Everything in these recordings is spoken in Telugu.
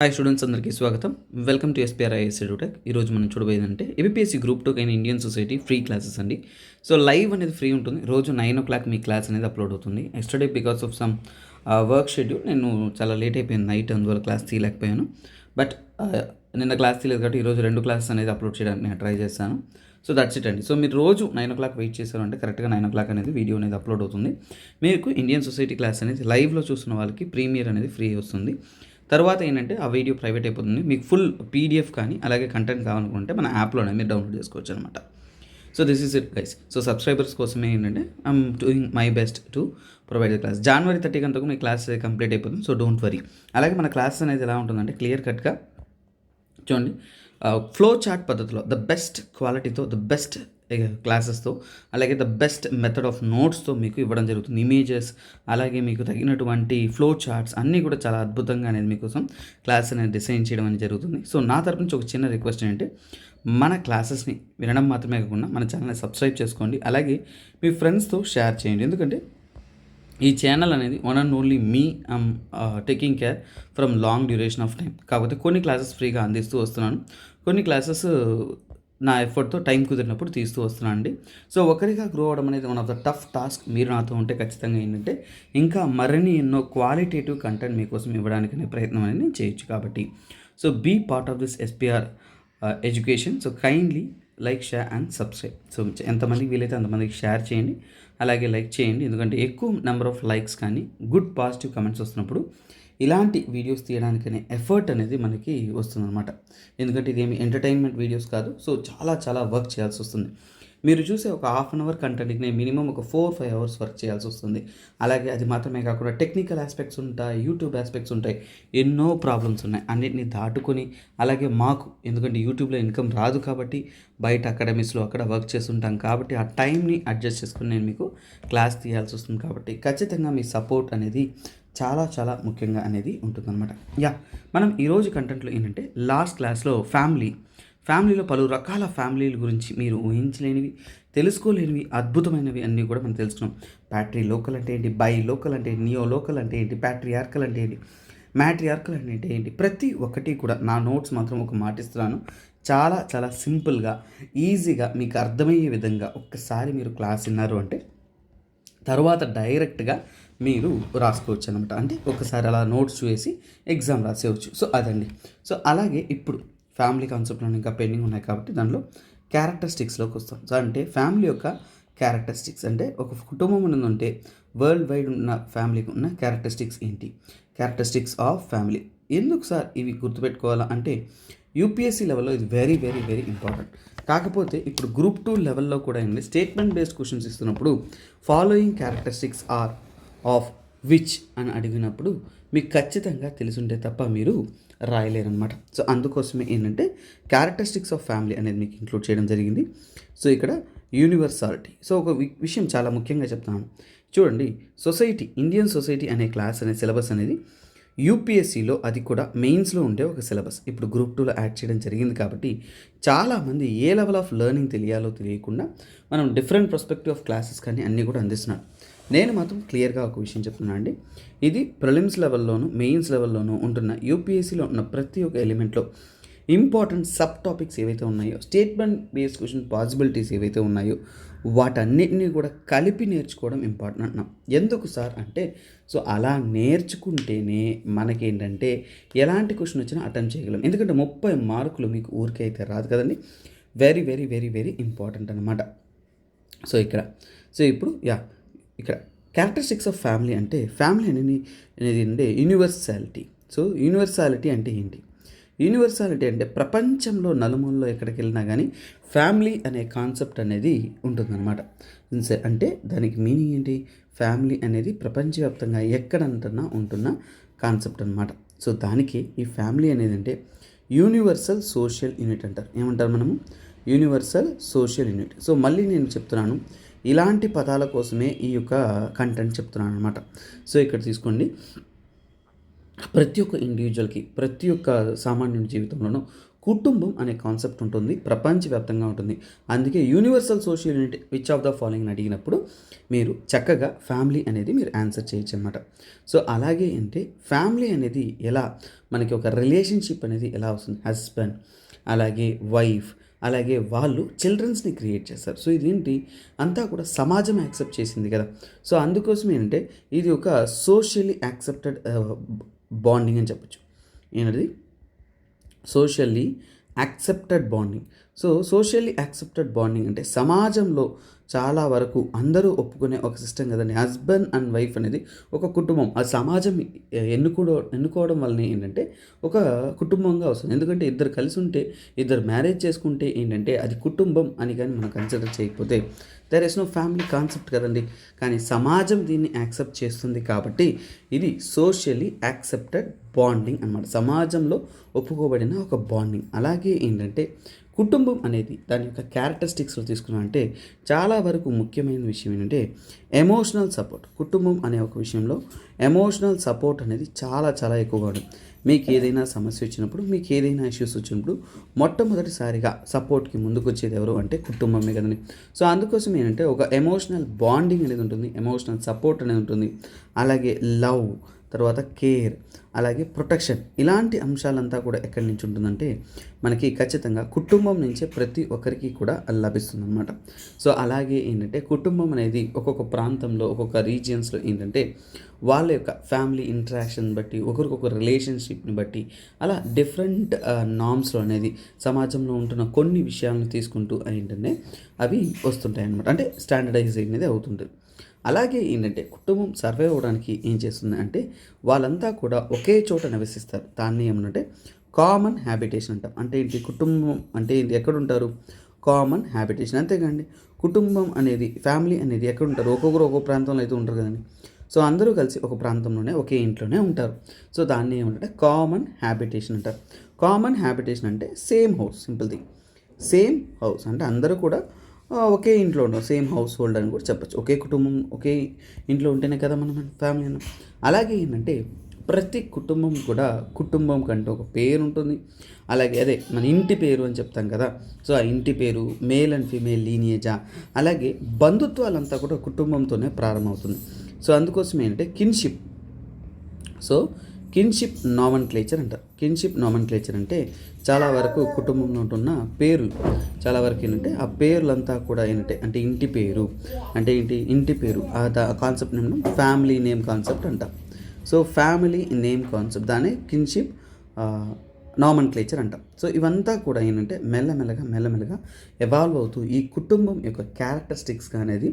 హాయ్ స్టూడెంట్స్ అందరికీ స్వాగతం. Welcome to SPR is edutech. ఈరోజు మనం చూడబోయేదంటే ఏబిపిఎస్సి గ్రూప్ 2 అయిన ఇండియన్ సొసైటీ ఫ్రీ క్లాసెస్ అండి. సో లైవ్ అనేది ఫ్రీ ఉంటుంది. రోజు 9 o'clock మీ క్లాస్ అనేది అప్లోడ్ అవుతుంది. Yesterday because of some work schedule నేను చాలా లేట్ అయిపోయింది నైట్, అందువల్ల క్లాస్ తీయలేకపోయాను. బట్ నిన్న క్లాస్ తీయలేదు కాబట్టి ఈరోజు 2 క్లాసెస్ అనేది అప్లోడ్ చేయడానికి నేను ట్రై చేస్తాను. సో దట్స్ ఇట్ అండి. సో మీరు రోజు 9 o'clock వెయిట్ చేశారంటే కరెక్ట్గా 9 o'clock అనేది వీడియో అనేది అప్లోడ్ అవుతుంది. మీకు ఇండియన్ సొసైటీ క్లాస్ అనేది లైవ్లో చూస్తున్న వాళ్ళకి ప్రీమియర్ అనేది ఫ్రీ వస్తుంది. తర్వాత ఏంటంటే ఆ వీడియో ప్రైవేట్ అయిపోతుంది. మీకు ఫుల్ పీడిఎఫ్ కానీ అలాగే కంటెంట్ కావాలనుకుంటే మన యాప్లోనే మీరు డౌన్లోడ్ చేసుకోవచ్చు అనమాట. So this is it guys. So subscribers కోసమే ఏంటంటే I'm doing my best to provide the class. January 30 కంతకు మీ క్లాస్ కంప్లీట్ అయిపోతుంది. So don't worry. అలాగే మన క్లాస్ అనేది ఎలా ఉంటుందంటే క్లియర్ కట్గా చూడండి, ఫ్లో చార్ట్ పద్ధతిలో ద బెస్ట్ క్వాలిటీతో ద బెస్ట్ క్లాసెస్తో అలాగే ద బెస్ట్ మెథడ్ ఆఫ్ నోట్స్తో మీకు ఇవ్వడం జరుగుతుంది. ఇమేజెస్ అలాగే మీకు తగినటువంటి ఫ్లో చార్ట్స్ అన్నీ కూడా చాలా అద్భుతంగా అనేది మీకోసం క్లాస్ అనేది డిజైన్ చేయడం అనేది జరుగుతుంది. సో నా తరపు నుంచి ఒక చిన్న రిక్వెస్ట్ ఏంటంటే మన క్లాసెస్ని వినడం మాత్రమే కాకుండా మన ఛానల్ని సబ్స్క్రైబ్ చేసుకోండి. అలాగే మీ ఫ్రెండ్స్తో షేర్ చేయండి. ఎందుకంటే ఈ ఛానల్ అనేది one and only me taking care from long duration of time. కాకపోతే కొన్ని క్లాసెస్ ఫ్రీగా అందిస్తూ వస్తున్నాను, కొన్ని క్లాసెస్ నా ఎఫర్ట్తో టైం కుదిరినప్పుడు తీస్తూ వస్తున్నాను అండి. సో ఒకరిగా గ్రో అవ్వడం అనేది one of the tough task. మీరు నాతో ఉంటే ఖచ్చితంగా ఏంటంటే ఇంకా మరిన్ని ఎన్నో క్వాలిటేటివ్ కంటెంట్ మీకోసం ఇవ్వడానికి ప్రయత్నం అనేది నేను చేయొచ్చు. కాబట్టి so be part of this SPR education. So kindly like, share and subscribe. So ఎంతమందికి వీలైతే అంతమందికి షేర్ చేయండి, అలాగే లైక్ చేయండి. ఎందుకంటే ఎక్కువ నెంబర్ ఆఫ్ లైక్స్ కానీ గుడ్ పాజిటివ్ కమెంట్స్ వస్తున్నప్పుడు ఇలాంటి వీడియోస్ తీయడానికనే ఎఫర్ట్ అనేది మనకి వస్తుందన్నమాట. ఎందుకంటే ఇదేమి ఎంటర్టైన్మెంట్ వీడియోస్ కాదు. సో చాలా వర్క్ చేయాల్సి వస్తుంది. మీరు చూసే ఒక హాఫ్ అన్ అవర్ కంటెంట్కి నేను మినిమం ఒక 4-5 hours వర్క్ చేయాల్సి వస్తుంది. అలాగే అది మాత్రమే కాకుండా టెక్నికల్ ఆస్పెక్ట్స్ ఉంటాయి, యూట్యూబ్ ఆస్పెక్ట్స్ ఉంటాయి, ఎన్నో ప్రాబ్లమ్స్ ఉన్నాయి. అన్నిటిని దాటుకొని అలాగే మాకు ఎందుకంటే యూట్యూబ్లో ఇన్కమ్ రాదు కాబట్టి బయట అకాడమీస్లో అక్కడ వర్క్ చేస్తుంటాం కాబట్టి ఆ టైంని అడ్జస్ట్ చేసుకుని నేను మీకు క్లాస్ తీయాల్సి వస్తుంది. కాబట్టి ఖచ్చితంగా మీ సపోర్ట్ అనేది చాలా ముఖ్యంగా అనేది ఉంటుందన్నమాట. మనం ఈరోజు కంటెంట్లో ఏంటంటే లాస్ట్ క్లాస్లో ఫ్యామిలీలో పలు రకాల ఫ్యామిలీల గురించి మీరు ఊహించలేనివి, తెలుసుకోలేనివి, అద్భుతమైనవి అన్నీ కూడా మనం తెలుసుకున్నాం. ప్యాట్రీ లోకల్ అంటే ఏంటి, బై లోకల్ అంటే ఏంటి, నియో లోకల్ అంటే ఏంటి, ప్యాట్రియార్కల్ అంటే ఏంటి, మ్యాట్రియార్కల్ అంటే ఏంటి, ప్రతి ఒక్కటి కూడా నా నోట్స్ మాత్రం ఒక మాట ఇస్తున్నాను. చాలా సింపుల్గా ఈజీగా మీకు అర్థమయ్యే విధంగా ఒక్కసారి మీరు క్లాస్ విన్నారు అంటే తర్వాత డైరెక్ట్గా మీరు రాసుకోవచ్చు అనమాట. అంటే ఒకసారి అలా నోట్స్ చూసి ఎగ్జామ్ రాసేవచ్చు. సో అదండి. సో అలాగే ఇప్పుడు ఫ్యామిలీ కాన్సెప్ట్లో ఇంకా పెండింగ్ ఉన్నాయి కాబట్టి దాంట్లో క్యారెక్టరిస్టిక్స్లోకి వస్తాం. సో అంటే ఫ్యామిలీ యొక్క క్యారెక్టరిస్టిక్స్ అంటే ఒక కుటుంబం ఉంటే వరల్డ్ వైడ్ ఉన్న ఫ్యామిలీకి ఉన్న క్యారెక్టరిస్టిక్స్ ఏంటి, క్యారెక్టరిస్టిక్స్ ఆఫ్ ఫ్యామిలీ. ఎందుకు సార్ ఇవి గుర్తుపెట్టుకోవాలా అంటే యూపీఎస్సీ లెవెల్లో ఇది వెరీ ఇంపార్టెంట్. కాకపోతే ఇప్పుడు గ్రూప్ 2 లెవెల్లో కూడా ఏంటి స్టేట్మెంట్ బేస్డ్ క్వశ్చన్స్ ఇస్తున్నప్పుడు following characteristics are of which అని అడిగినప్పుడు మీకు ఖచ్చితంగా తెలిసుంటే తప్ప మీరు రాయలేరనమాట. సో అందుకోసమే ఏంటంటే క్యారెక్టరిస్టిక్స్ ఆఫ్ ఫ్యామిలీ అనేది మీకు ఇంక్లూడ్ చేయడం జరిగింది. సో ఇక్కడ యూనివర్సాలిటీ. సో ఒక విషయం చాలా ముఖ్యంగా చెప్తాను చూడండి. ఇండియన్ సొసైటీ అనే క్లాస్ అనే సిలబస్ అనేది యూపీఎస్సీలో అది కూడా మెయిన్స్లో ఉండే ఒక సిలబస్ ఇప్పుడు గ్రూప్ 2లో యాడ్ చేయడం జరిగింది. కాబట్టి చాలామంది ఏ లెవెల్ ఆఫ్ లెర్నింగ్ తెలియాలో తెలియకుండా మనం డిఫరెంట్ పర్స్పెక్టివ్ ఆఫ్ క్లాసెస్ కానీ అన్నీ కూడా అందిస్తున్నాం. నేను మాత్రం క్లియర్గా ఒక విషయం చెప్తున్నాను అండి. ఇది ప్రిలిమ్స్ లెవెల్లోనూ మెయిన్స్ లెవెల్లోనూ ఉంటున్న యూపీఎస్సీలో ఉన్న ప్రతి ఒక్క ఎలిమెంట్లో ఇంపార్టెంట్ సబ్ టాపిక్స్ ఏవైతే ఉన్నాయో, స్టేట్మెంట్ బేస్డ్ క్వశ్చన్ పాసిబిలిటీస్ ఏవైతే ఉన్నాయో వాటన్నిటిని కూడా కలిపి నేర్చుకోవడం ఇంపార్టెంట్ అంటున్నాం. ఎందుకు సార్ అంటే సో అలా నేర్చుకుంటేనే మనకేంటంటే ఎలాంటి క్వశ్చన్ వచ్చినా అటెంప్ట్ చేయగలం. ఎందుకంటే 30 మార్కులు మీకు ఊరికే అయితే రాదు కదండి. వెరీ ఇంపార్టెంట్ అనమాట. సో ఇప్పుడు ఇక్కడ క్యారెక్టరిస్టిక్స్ ఆఫ్ ఫ్యామిలీ అంటే ఫ్యామిలీ అనేది అంటే యూనివర్సాలిటీ. సో యూనివర్సాలిటీ అంటే ఏంటి? యూనివర్సాలిటీ అంటే ప్రపంచంలో నలుమూలలో ఎక్కడికి వెళ్ళినా కానీ ఫ్యామిలీ అనే కాన్సెప్ట్ అనేది ఉంటుందన్నమాట. అంటే దానికి మీనింగ్ ఏంటి? ఫ్యామిలీ అనేది ప్రపంచవ్యాప్తంగా ఎక్కడంటున్నా ఉంటున్న కాన్సెప్ట్ అనమాట. సో దానికి ఈ ఫ్యామిలీ అనేది అంటే యూనివర్సల్ సోషల్ యూనిట్ అంటారు. ఏమంటారు మనము? Universal social unit. సో మళ్ళీ నేను చెప్తున్నాను, ఇలాంటి పదాల కోసమే ఈ యొక్క కంటెంట్ చెప్తున్నాను అనమాట. సో ఇక్కడ తీసుకోండి, ప్రతి ఒక్క ఇండివిజువల్కి ప్రతి ఒక్క సామాన్యుడి జీవితంలోనూ కుటుంబం అనే కాన్సెప్ట్ ఉంటుంది, ప్రపంచవ్యాప్తంగా ఉంటుంది. అందుకే universal social unit which of the following అడిగినప్పుడు మీరు చక్కగా ఫ్యామిలీ అనేది మీరు ఆన్సర్ చేయొచ్చు అనమాట. సో అలాగే అంటే ఫ్యామిలీ అనేది ఎలా మనకి ఒక రిలేషన్షిప్ అనేది ఎలా వస్తుంది, హస్బెండ్ అలాగే వైఫ్ అలాగే వాళ్ళు చిల్డ్రన్స్ని క్రియేట్ చేస్తారు. సో ఇదేంటి అంతా కూడా సమాజం యాక్సెప్ట్ చేసింది కదా. సో అందుకోసం ఏంటంటే ఇది ఒక సోషల్లీ యాక్సెప్టెడ్ బాండింగ్ అని చెప్పొచ్చు. ఏంటది socially accepted bonding. So socially accepted bonding అంటే సమాజంలో చాలా వరకు అందరూ ఒప్పుకునే ఒక సిస్టమ్ కదండి. హస్బెండ్ అండ్ వైఫ్ అనేది ఒక కుటుంబం, ఆ సమాజం ఎన్నుకోవడం వల్లనే ఏంటంటే ఒక కుటుంబంగా వస్తుంది. ఎందుకంటే ఇద్దరు కలిసి ఉంటే, ఇద్దరు మ్యారేజ్ చేసుకుంటే ఏంటంటే అది కుటుంబం అని కానీ మనం కన్సిడర్ చేయకపోతే there is no family concept కదండి. కానీ సమాజం దీన్ని యాక్సెప్ట్ చేస్తుంది కాబట్టి ఇది సోషల్లీ యాక్సెప్టెడ్ బాండింగ్ అన్నమాట, సమాజంలో ఒప్పుకోబడిన ఒక బాండింగ్. అలాగే ఏంటంటే కుటుంబం అనేది దాని యొక్క క్యారెక్టరిస్టిక్స్లో తీసుకున్నామంటే చాలా వరకు ముఖ్యమైన విషయం ఏంటంటే ఎమోషనల్ సపోర్ట్. కుటుంబం అనే ఒక విషయంలో ఎమోషనల్ సపోర్ట్ అనేది చాలా చాలా ఎక్కువగా ఉంటుంది. మీకు ఏదైనా సమస్య వచ్చినప్పుడు, మీకు ఏదైనా ఇష్యూస్ వచ్చినప్పుడు మొట్టమొదటిసారిగా సపోర్ట్కి ముందుకు వచ్చేది ఎవరు అంటే కుటుంబమే కదండి. సో అందుకోసం ఏంటంటే ఒక ఎమోషనల్ బాండింగ్ అనేది ఉంటుంది, ఎమోషనల్ సపోర్ట్ అనేది ఉంటుంది. అలాగే లవ్, తర్వాత కేర్, అలాగే ప్రొటెక్షన్, ఇలాంటి అంశాలంతా కూడా ఎక్కడి నుంచి ఉంటుందంటే మనకి ఖచ్చితంగా కుటుంబం నుంచే ప్రతి ఒక్కరికి కూడా లభిస్తుంది అనమాట. సో అలాగే ఏంటంటే కుటుంబం అనేది ఒక్కొక్క ప్రాంతంలో ఒక్కొక్క రీజియన్స్లో ఏంటంటే వాళ్ళ యొక్క ఫ్యామిలీ ఇంటరాక్షన్ బట్టి, ఒకరికొకరు రిలేషన్షిప్ని బట్టి అలా డిఫరెంట్ నామ్స్లో అనేది సమాజంలో ఉంటున్న కొన్ని విషయాలను తీసుకుంటూ ఏంటంటే అవి వస్తుంటాయి అనమాట. అంటే స్టాండర్డైజ్ అనేది అవుతుంటుంది. అలాగే ఏంటంటే కుటుంబం సర్వైవ్ అవ్వడానికి ఏం చేస్తుంది అంటే వాళ్ళంతా కూడా ఒకే చోట నివసిస్తారు. దాన్ని ఏమనంటే కామన్ హ్యాబిటేషన్ అంటాం. అంటే ఏంటి కుటుంబం అంటే ఏంటి, ఎక్కడ ఉంటారు, కామన్ హ్యాబిటేషన్. అంతేకాండి కుటుంబం అనేది ఫ్యామిలీ అనేది ఎక్కడ ఉంటారు, ఒక్కొక్కరు ఒక్కొక్క ప్రాంతంలో అయితే ఉంటారు కదండి. సో అందరూ కలిసి ఒక ప్రాంతంలోనే ఒకే ఇంట్లోనే ఉంటారు. సో దాన్ని ఏమంటే కామన్ హ్యాబిటేషన్ అంటారు. కామన్ హ్యాబిటేషన్ అంటే same house, simple thing, same house అంటే అందరూ కూడా ఒకే ఇంట్లో ఉండవు, సేమ్ హౌస్ హోల్డ్ అని కూడా చెప్పచ్చు. ఒకే కుటుంబం ఒకే ఇంట్లో ఉంటేనే కదా మనం ఫ్యామిలీ అన్నాం. అలాగే ఏంటంటే ప్రతి కుటుంబం కూడా కుటుంబం కంటే ఒక పేరు ఉంటుంది. అలాగే అదే మన ఇంటి పేరు అని చెప్తాం కదా. సో ఆ ఇంటి పేరు మేల్ అండ్ ఫీమేల్ లీనియేజా, అలాగే బంధుత్వాలంతా కూడా కుటుంబంతోనే ప్రారంభమవుతుంది. సో అందుకోసం ఏంటంటే కిన్షిప్, సో కిన్షిప్ నామన్క్లేచర్ అంటారు. కిన్షిప్ నామన్క్లేచర్ అంటే చాలా వరకు కుటుంబంలో ఉంటున్న పేర్లు చాలా వరకు ఏంటంటే ఆ పేర్లంతా కూడా ఏంటంటే అంటే ఇంటి పేరు అంటే ఏంటి, ఇంటి పేరు ఆ concept name family name concept అంటాం. సో ఫ్యామిలీ నేమ్ కాన్సెప్ట్ దాన్ని కిన్షిప్ నామన్క్లేచర్ అంటాం. సో ఇవంతా కూడా ఏంటంటే మెల్లమెల్లగా ఎవాల్వ్ అవుతూ ఈ కుటుంబం యొక్క క్యారెక్టరిస్టిక్స్గా అనేది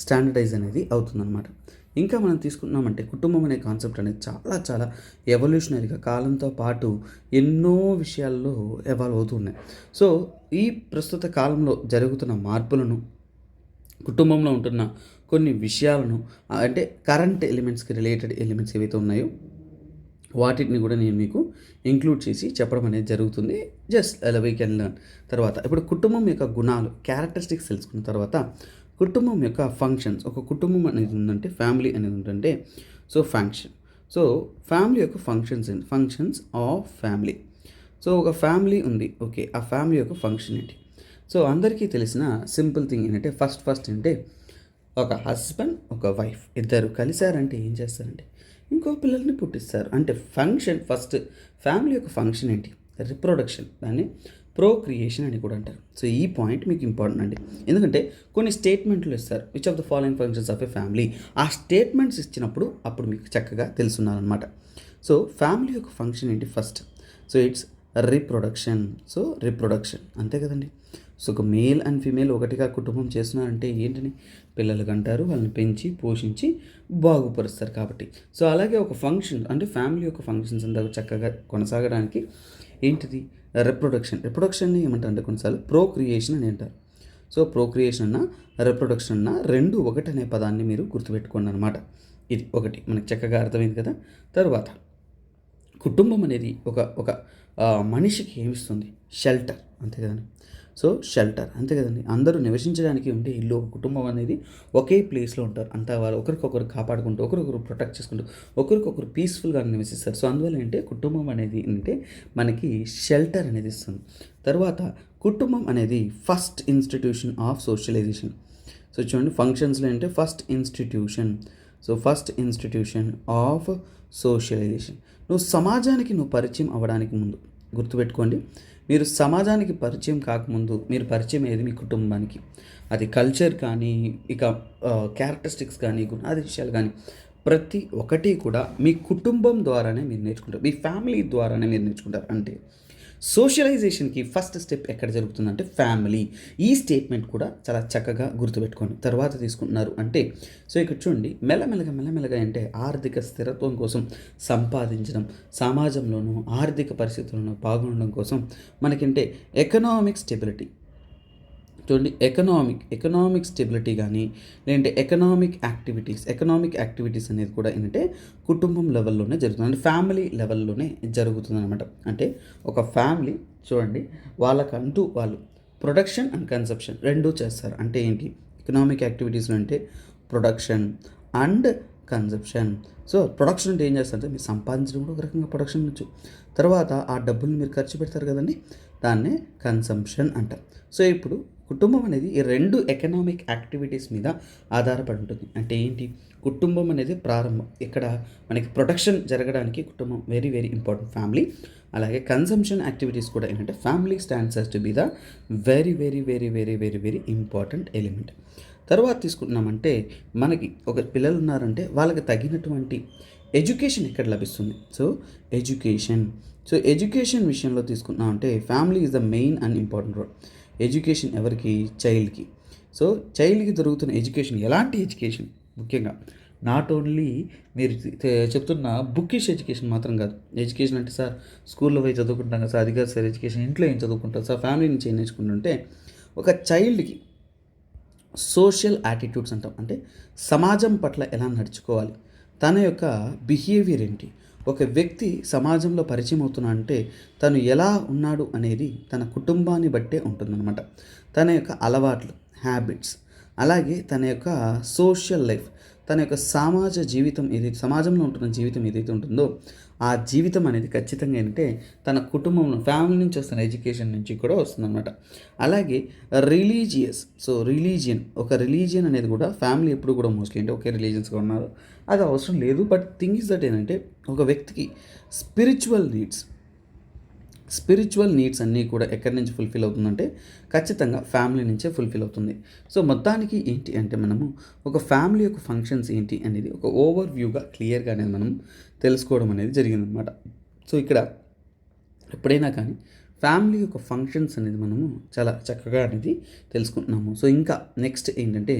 స్టాండర్డైజ్ అనేది అవుతుందన్నమాట. ఇంకా మనం తీసుకున్నామంటే కుటుంబం అనే కాన్సెప్ట్ అనేది చాలా చాలా ఎవల్యూషనరీగా కాలంతో పాటు ఎన్నో విషయాల్లో ఎవాల్వ్ అవుతున్నాయి. సో ఈ ప్రస్తుత కాలంలో జరుగుతున్న మార్పులను, కుటుంబంలో ఉంటున్న కొన్ని విషయాలను అంటే కరెంట్ ఎలిమెంట్స్కి రిలేటెడ్ ఎలిమెంట్స్ ఏవైతే ఉన్నాయో వాటిని కూడా నేను మీకు ఇంక్లూడ్ చేసి చెప్పడం అనేది జరుగుతుంది. జస్ట్ అలా వీ కెన్ లెర్న్. తర్వాత ఇప్పుడు కుటుంబం యొక్క గుణాలు, క్యారెక్టరిస్టిక్స్ తెలుసుకున్న తర్వాత కుటుంబం యొక్క ఫంక్షన్స్, ఒక కుటుంబం అనేది ఉందంటే ఫ్యామిలీ అనేది ఉందంటే సో ఫంక్షన్. సో ఫ్యామిలీ యొక్క ఫంక్షన్స్ ఆఫ్ ఫ్యామిలీ. సో ఒక ఫ్యామిలీ ఉంది, ఓకే, ఆ ఫ్యామిలీ యొక్క ఫంక్షన్ ఏంటి? సో అందరికీ తెలిసిన సింపుల్ థింగ్ ఏంటంటే ఫస్ట్ అంటే ఒక హస్బెండ్ ఒక వైఫ్ ఇద్దరు కలిశారంటే ఏం చేస్తారంటే ఇంకో పిల్లల్ని పుట్టిస్తారు. అంటే ఫంక్షన్ ఫస్ట్ ఫ్యామిలీ యొక్క ఫంక్షన్ ఏంటి, రిప్రొడక్షన్, దాన్ని ప్రోక్రియేషన్ అని కూడా అంటారు. సో ఈ పాయింట్ మీకు ఇంపార్టెంట్ అండి, ఎందుకంటే కొన్ని స్టేట్మెంట్లు ఇస్తారు, which of the following functions of a family. ఆ స్టేట్మెంట్స్ ఇచ్చినప్పుడు అప్పుడు మీకు చక్కగా తెలుసున్నారనమాట. సో ఫ్యామిలీ యొక్క ఫంక్షన్ ఏంటి first, so it's reproduction. So reproduction అంతే కదండి. సో ఒక మేల్ అండ్ ఫీమేల్ ఒకటిగా కుటుంబం చేస్తున్నారంటే ఏంటని పిల్లలు కంటారు, వాళ్ళని పెంచి పోషించి బాగుపరుస్తారు కాబట్టి. సో అలాగే ఒక ఫంక్షన్ అంటే ఫ్యామిలీ యొక్క ఫంక్షన్స్ అంతా చక్కగా కొనసాగడానికి ఏంటిది రిప్రొడక్షన్ని ఏమంటారు అంటే కొన్నిసార్లు ప్రోక్రియేషన్ అని అంటారు. సో ప్రోక్రియేషన్ అన్న రిప్రొడక్షన్ అన్న రెండు ఒకటి అనే పదాన్ని మీరు గుర్తుపెట్టుకోండి అనమాట. ఇది ఒకటి మనకు చక్కగా అర్థమైంది కదా. తర్వాత కుటుంబం అనేది ఒక మనిషికి ఏమిస్తుంది, షెల్టర్, అంతే కదండి. సో షెల్టర్ అంతే కదండి. అందరూ నివసించడానికి ఉండే ఇల్లు, ఒక కుటుంబం అనేది ఒకే ప్లేస్లో ఉంటారు. అంతా వాళ్ళు ఒకరికొకరు కాపాడుకుంటూ, ఒకరికొకరు ప్రొటెక్ట్ చేసుకుంటూ, ఒకరికొకరు పీస్ఫుల్గా నివసిస్తారు. సో అందువల్ల ఏంటంటే కుటుంబం అనేది ఏంటంటే మనకి షెల్టర్ అనేది ఇస్తుంది. తర్వాత కుటుంబం అనేది first institution of socialisation. So చూడండి, ఫంక్షన్స్లో అంటే first institution. So first institution of socialisation. నువ్వు పరిచయం అవ్వడానికి ముందు గుర్తుపెట్టుకోండి, మీరు సమాజానికి పరిచయం కాకముందు మీరు పరిచయం అయ్యేది మీ కుటుంబానికి. అది కల్చర్ కానీ, ఇక క్యారెక్టరిస్టిక్స్ కానీ, గుణాదిశయాలు కానీ, ప్రతి ఒక్కటి కూడా మీ కుటుంబం ద్వారానే మీరు నేర్చుకుంటారు, మీ ఫ్యామిలీ ద్వారానే మీరు నేర్చుకుంటారు. అంటే సోషలైజేషన్కి ఫస్ట్ స్టెప్ ఎక్కడ జరుగుతుందంటే ఫ్యామిలీ. ఈ స్టేట్మెంట్ కూడా చాలా చక్కగా గుర్తుపెట్టుకోండి. తర్వాత తీసుకుంటున్నారు అంటే, సో ఇక్కడ చూడండి, మెల్లమెల్లగా అంటే ఆర్థిక స్థిరత్వం కోసం సంపాదించడం, సమాజంలోనూ ఆర్థిక పరిస్థితులను బాగుండడం కోసం మనకంటే ఎకనామిక్ స్టెబిలిటీ. చూడండి, ఎకనామిక్ స్టెబిలిటీ కానీ, లేదంటే ఎకనామిక్ యాక్టివిటీస్ అనేది కూడా ఏంటంటే కుటుంబం లెవెల్లోనే జరుగుతుంది, అంటే ఫ్యామిలీ లెవెల్లోనే జరుగుతుంది అనమాట. అంటే ఒక ఫ్యామిలీ చూడండి, వాళ్ళు ప్రొడక్షన్ అండ్ కన్సప్షన్ రెండూ చేస్తారు. అంటే ఏంటి, ఎకనామిక్ యాక్టివిటీస్లో అంటే production and conception. So production అంటే ఏం చేస్తారంటే మీరు సంపాదించడం కూడా ఒక రకంగా ప్రొడక్షన్ నుంచి, తర్వాత ఆ డబ్బుల్ని మీరు ఖర్చు పెడతారు కదండి, దాన్నే కన్సంప్షన్ అంటారు. సో ఇప్పుడు కుటుంబం అనేది ఈ రెండు ఎకనామిక్ యాక్టివిటీస్ మీద ఆధారపడి ఉంటుంది. అంటే ఏంటి, కుటుంబం అనేది ప్రారంభం. ఇక్కడ మనకి ప్రొటెక్షన్ జరగడానికి కుటుంబం వెరీ వెరీ ఇంపార్టెంట్, ఫ్యామిలీ. అలాగే కన్సంప్షన్ యాక్టివిటీస్ కూడా ఏంటంటే family stands to be the very very very very very very important element. తర్వాత తీసుకుంటున్నామంటే మనకి ఒక పిల్లలు ఉన్నారంటే వాళ్ళకి తగినటువంటి ఎడ్యుకేషన్ ఎక్కడ లభిస్తుంది. సో ఎడ్యుకేషన్ విషయంలో తీసుకున్నామంటే family is the main and important role. Education ఎవరికి, చైల్డ్కి. సో చైల్డ్కి దొరుకుతున్న ఎడ్యుకేషన్, ఎలాంటి ఎడ్యుకేషన్, ముఖ్యంగా నాట్ ఓన్లీ మీరు చెప్తున్న బుక్కిష్ ఎడ్యుకేషన్ మాత్రం కాదు. ఎడ్యుకేషన్ అంటే సార్ స్కూల్లో పోయి చదువుకుంటాం కదా సార్, అది కాదు సార్ ఎడ్యుకేషన్. ఇంట్లో ఏం చదువుకుంటారు సార్, ఫ్యామిలీ నుంచి ఏం నేర్చుకుంటుంటే ఒక చైల్డ్కి సోషల్ యాటిట్యూడ్స్ అంటాం, అంటే సమాజం పట్ల ఎలా నడుచుకోవాలి, తన యొక్క బిహేవియర్ ఏంటి, ఒక వ్యక్తి సమాజంలో పరిచయం అవుతున్నా అంటే తను ఎలా ఉన్నాడు అనేది తన కుటుంబాన్ని బట్టే ఉంటుందన్నమాట. తన యొక్క అలవాట్లు, హ్యాబిట్స్, అలాగే తన యొక్క సోషల్ లైఫ్, తన యొక్క సమాజంలో ఉంటున్న జీవితం ఏదైతే ఉంటుందో ఆ జీవితం అనేది ఖచ్చితంగా ఏంటంటే తన కుటుంబంలో, ఫ్యామిలీ నుంచి వస్తున్న ఎడ్యుకేషన్ నుంచి కూడా వస్తుందన్నమాట. అలాగే ఒక రిలీజియన్ అనేది కూడా ఫ్యామిలీ ఎప్పుడు కూడా మోస్ట్లీ అంటే ఒకే రిలీజియన్స్గా ఉన్నారు అది అవసరం లేదు. బట్ థింగ్ ఈజ్ దట్ ఏంటంటే ఒక వ్యక్తికి స్పిరిచువల్ నీడ్స్ అన్నీ కూడా ఎక్కడి నుంచి ఫుల్ఫిల్ అవుతుందంటే ఖచ్చితంగా ఫ్యామిలీ నుంచే ఫుల్ఫిల్ అవుతుంది. సో మొత్తానికి ఏంటి అంటే మనము ఒక ఫ్యామిలీ యొక్క ఫంక్షన్స్ ఏంటి అనేది ఒక ఓవర్ వ్యూగా క్లియర్గా అనేది మనం తెలుసుకోవడం అనేది జరిగిందనమాట. సో ఇక్కడ ఎప్పుడైనా కానీ ఫ్యామిలీ యొక్క ఫంక్షన్స్ అనేది మనము చాలా చక్కగా అనేది తెలుసుకుంటున్నాము. సో ఇంకా నెక్స్ట్ ఏంటంటే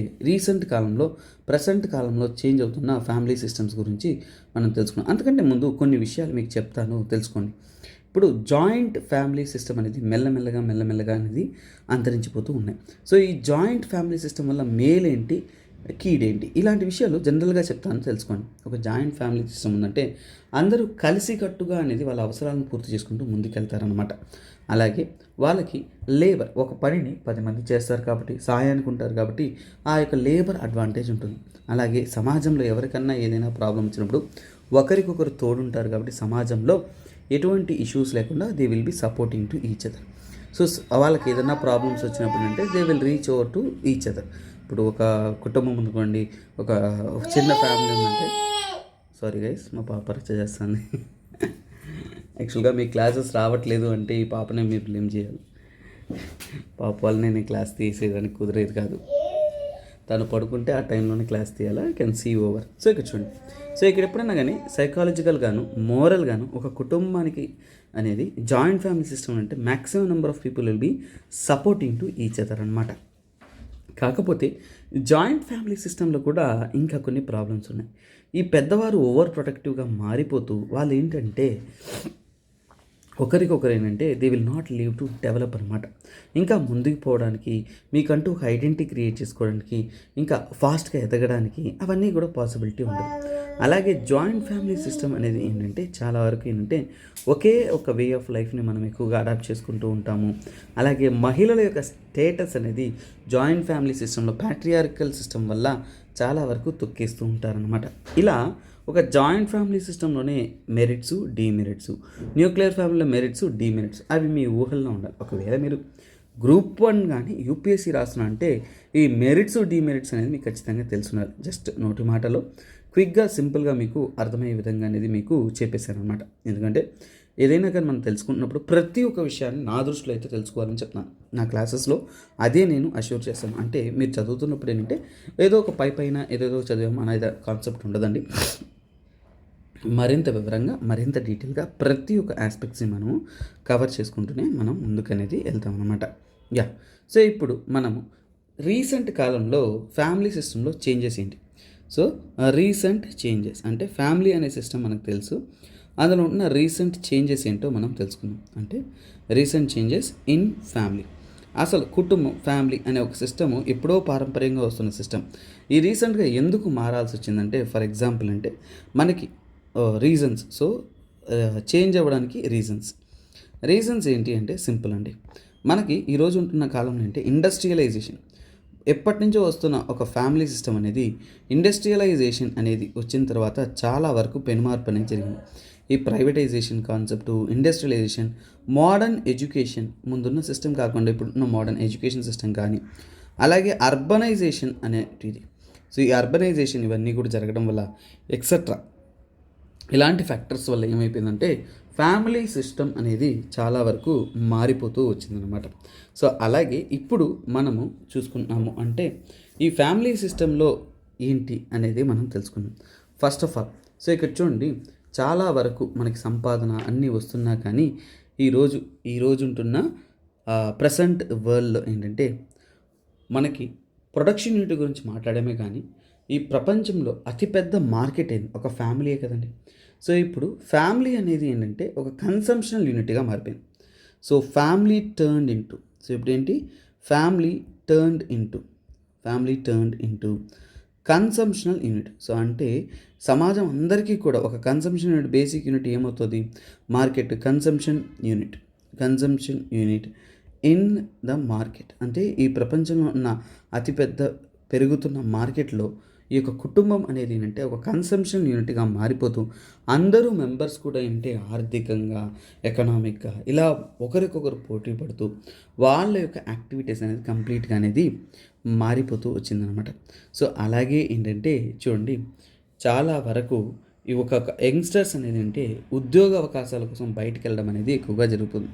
ప్రజెంట్ కాలంలో చేంజ్ అవుతున్న ఫ్యామిలీ సిస్టమ్స్ గురించి మనం తెలుసుకున్నాం. అంతకంటే ముందు కొన్ని విషయాలు మీకు చెప్తాను, తెలుసుకోండి. ఇప్పుడు జాయింట్ ఫ్యామిలీ సిస్టమ్ అనేది మెల్లమెల్లగా అనేది అంతరించిపోతూ ఉన్నాయి. సో ఈ జాయింట్ ఫ్యామిలీ సిస్టమ్ వల్ల మేలేంటి, కీడేంటి, ఇలాంటి విషయాలు జనరల్గా చెప్తాను, తెలుసుకోండి. ఒక జాయింట్ ఫ్యామిలీ సిస్టమ్ ఉందంటే అందరూ కలిసికట్టుగా అనేది వాళ్ళ అవసరాలను పూర్తి చేసుకుంటూ ముందుకెళ్తారనమాట. అలాగే వాళ్ళకి లేబర్, ఒక పనిని 10 మంది చేస్తారు కాబట్టి, సహాయానికి ఉంటారు కాబట్టి ఆ యొక్క లేబర్ అడ్వాంటేజ్ ఉంటుంది. అలాగే సమాజంలో ఎవరికన్నా ఏదైనా ప్రాబ్లం వచ్చినప్పుడు ఒకరికొకరు తోడుంటారు కాబట్టి సమాజంలో ఎటువంటి ఇష్యూస్ లేకుండా they will be supporting to each other. So వాళ్ళకి ఏదైనా ప్రాబ్లమ్స్ వచ్చినప్పుడు అంటే they will reach over to each other. ఇప్పుడు ఒక కుటుంబం అనుకోండి, ఒక చిన్న ఫ్యామిలీ ఉందంటే, సారీ గైస్ మా పాప పరీక్ష చేస్తాను. యాక్చువల్గా మీ క్లాసెస్ రావట్లేదు అంటే ఈ పాపనే మీరు బ్లేమ్ చేయాలి. పాప వల్లనే నేను క్లాస్ తీసేదానికి కుదిరేది కాదు. తను పడుకుంటే ఆ టైంలోనే క్లాస్ తీయాలా, కెన్ సీ ఓవర్. సో ఇక్కడ చూడండి, సో ఇక్కడ ఎప్పుడైనా కానీ సైకాలజికల్గాను మోరల్గాను ఒక కుటుంబానికి అనేది జాయింట్ ఫ్యామిలీ సిస్టమ్ అంటే maximum number of people will be supporting to each other అనమాట. కాకపోతే జాయింట్ ఫ్యామిలీ సిస్టంలో కూడా ఇంకా కొన్ని ప్రాబ్లమ్స్ ఉన్నాయి. ఈ పెద్దవారు ఓవర్ ప్రొటెక్టివ్గా మారిపోతూ వాళ్ళు ఏంటంటే ఒకరికొకరు ఏంటంటే they will not leave to develop అనమాట. ఇంకా ముందుకు పోవడానికి, మీకంటూ ఒక ఐడెంటిటీ క్రియేట్ చేసుకోవడానికి, ఇంకా ఫాస్ట్గా ఎదగడానికి అవన్నీ కూడా పాసిబిలిటీ ఉంటుంది. అలాగే జాయింట్ ఫ్యామిలీ సిస్టమ్ అనేది ఏంటంటే చాలా వరకు ఏంటంటే ఒకే ఒక వే ఆఫ్ లైఫ్ని మనం ఎక్కువగా అడాప్ట్ చేసుకుంటూ ఉంటాము. అలాగే మహిళల యొక్క స్టేటస్ అనేది జాయింట్ ఫ్యామిలీ సిస్టంలో ప్యాట్రియార్కల్ సిస్టమ్ వల్ల చాలా వరకు తొక్కేస్తూ ఉంటారనమాట. ఇలా ఒక జాయింట్ ఫ్యామిలీ సిస్టంలోనే మెరిట్స్, డీమెరిట్స్, న్యూక్లియర్ ఫ్యామిలీలో మెరిట్స్, డీమెరిట్స్ అవి మీ ఊహల్లో ఉండాలి. ఒకవేళ మీరు గ్రూప్ 1 కానీ యూపీఎస్సీ రాస్తున్నా అంటే ఈ మెరిట్స్, డీమెరిట్స్ అనేది మీకు ఖచ్చితంగా తెలుసున్నారు. జస్ట్ నోటి మాటలో క్విక్గా, సింపుల్గా మీకు అర్థమయ్యే విధంగా అనేది మీకు చెప్పేశాను అనమాట. ఎందుకంటే ఏదైనా కానీ మనం తెలుసుకుంటున్నప్పుడు ప్రతి ఒక్క విషయాన్ని నా దృష్టిలో అయితే తెలుసుకోవాలని చెప్తున్నాను. నా క్లాసెస్లో అదే నేను అష్యూర్ చేస్తాను. అంటే మీరు చదువుతున్నప్పుడు ఏంటంటే ఏదో ఒక పైన ఏదేదో చదివాము అనేది కాన్సెప్ట్ ఉండదండి. మరింత వివరంగా, మరింత డీటెయిల్గా ప్రతి ఒక్క ఆస్పెక్ట్స్ని మనము కవర్ చేసుకుంటూనే మనం ముందుకనేది వెళ్తాం అనమాట. సో ఇప్పుడు మనము రీసెంట్ కాలంలో ఫ్యామిలీ సిస్టంలో చేంజెస్ ఏంటి? సో రీసెంట్ చేంజెస్ అంటే ఫ్యామిలీ అనే సిస్టమ్ మనకు తెలుసు. అందులో ఉన్న రీసెంట్ చేంజెస్ ఏంటో మనం తెలుసుకుందాం. అంటే రీసెంట్ చేంజెస్ ఇన్ ఫ్యామిలీ. అసలు కుటుంబం, ఫ్యామిలీ అనే ఒక సిస్టము ఎప్పుడో పారంపర్యంగా వస్తున్న సిస్టమ్ ఈ రీసెంట్గా ఎందుకు మారాల్సి వచ్చిందంటే, ఫర్ ఎగ్జాంపుల్ అంటే మనకి రీజన్స్. సో చేంజ్ అవ్వడానికి రీజన్స్ ఏంటి అంటే సింపుల్ అండి. మనకి ఈరోజు ఉంటున్న కాలంలో అంటే ఇండస్ట్రియలైజేషన్ ఎప్పటి నుంచో వస్తున్న ఒక ఫ్యామిలీ సిస్టమ్ అనేది ఇండస్ట్రియలైజేషన్ అనేది వచ్చిన తర్వాత చాలా వరకు పెనుమార్పు అనేది జరిగింది. ఈ privatization concept, industrialization, modern education, ముందున్న సిస్టమ్ కాకుండా ఇప్పుడున్న మోడర్న్ ఎడ్యుకేషన్ సిస్టమ్ కానీ, అలాగే అర్బనైజేషన్ అనేటిది. సో ఈ అర్బనైజేషన్ ఇవన్నీ కూడా జరగడం వల్ల ఎక్సెట్రా ఇలాంటి ఫ్యాక్టర్స్ వల్ల ఏమైపోయిందంటే ఫ్యామిలీ సిస్టమ్ అనేది చాలా వరకు మారిపోతూ వచ్చిందనమాట. సో అలాగే ఇప్పుడు మనము చూసుకున్నాము అంటే ఈ ఫ్యామిలీ సిస్టంలో ఏంటి అనేది మనం తెలుసుకున్నాం. ఫస్ట్ ఆఫ్ ఆల్ సో ఇక్కడ చూడండి, చాలా వరకు మనకి సంపాదన అన్నీ వస్తున్నా కానీ ఈరోజు ఉంటున్న ప్రజెంట్ వరల్డ్లో ఏంటంటే మనకి ప్రొడక్షన్ యూనిట్ గురించి మాట్లాడమే కానీ ఈ ప్రపంచంలో అతిపెద్ద మార్కెట్ ఏంది? ఒక ఫ్యామిలీయే కదండి. సో ఇప్పుడు ఫ్యామిలీ అనేది ఏంటంటే ఒక కన్సంప్షనల్ యూనిట్గా మారిపోయింది. So family turned into family turned into consumptional unit. So అంటే సమాజం అందరికీ కూడా ఒక కన్సంప్షన్ యూనిట్, బేసిక్ యూనిట్ ఏమవుతుంది? Market. Consumption unit in the market. అంటే ఈ ప్రపంచంలో ఉన్న అతిపెద్ద పెరుగుతున్న మార్కెట్లో ఈ యొక్క కుటుంబం అనేది ఏంటంటే ఒక కన్సంప్షన్ యూనిట్గా మారిపోతూ అందరూ మెంబర్స్ కూడా ఏంటంటే ఆర్థికంగా, ఎకనామిక్గా ఇలా ఒకరికొకరు పోటీ పడుతూ వాళ్ళ యొక్క యాక్టివిటీస్ అనేది కంప్లీట్గా అనేది మారిపోతూ వచ్చిందనమాట. సో అలాగే ఏంటంటే చూడండి, చాలా వరకు ఈ ఒక యంగ్స్టర్స్ అనేది అంటే ఉద్యోగ అవకాశాల కోసం బయటికి వెళ్ళడం అనేది ఎక్కువగా జరుగుతుంది.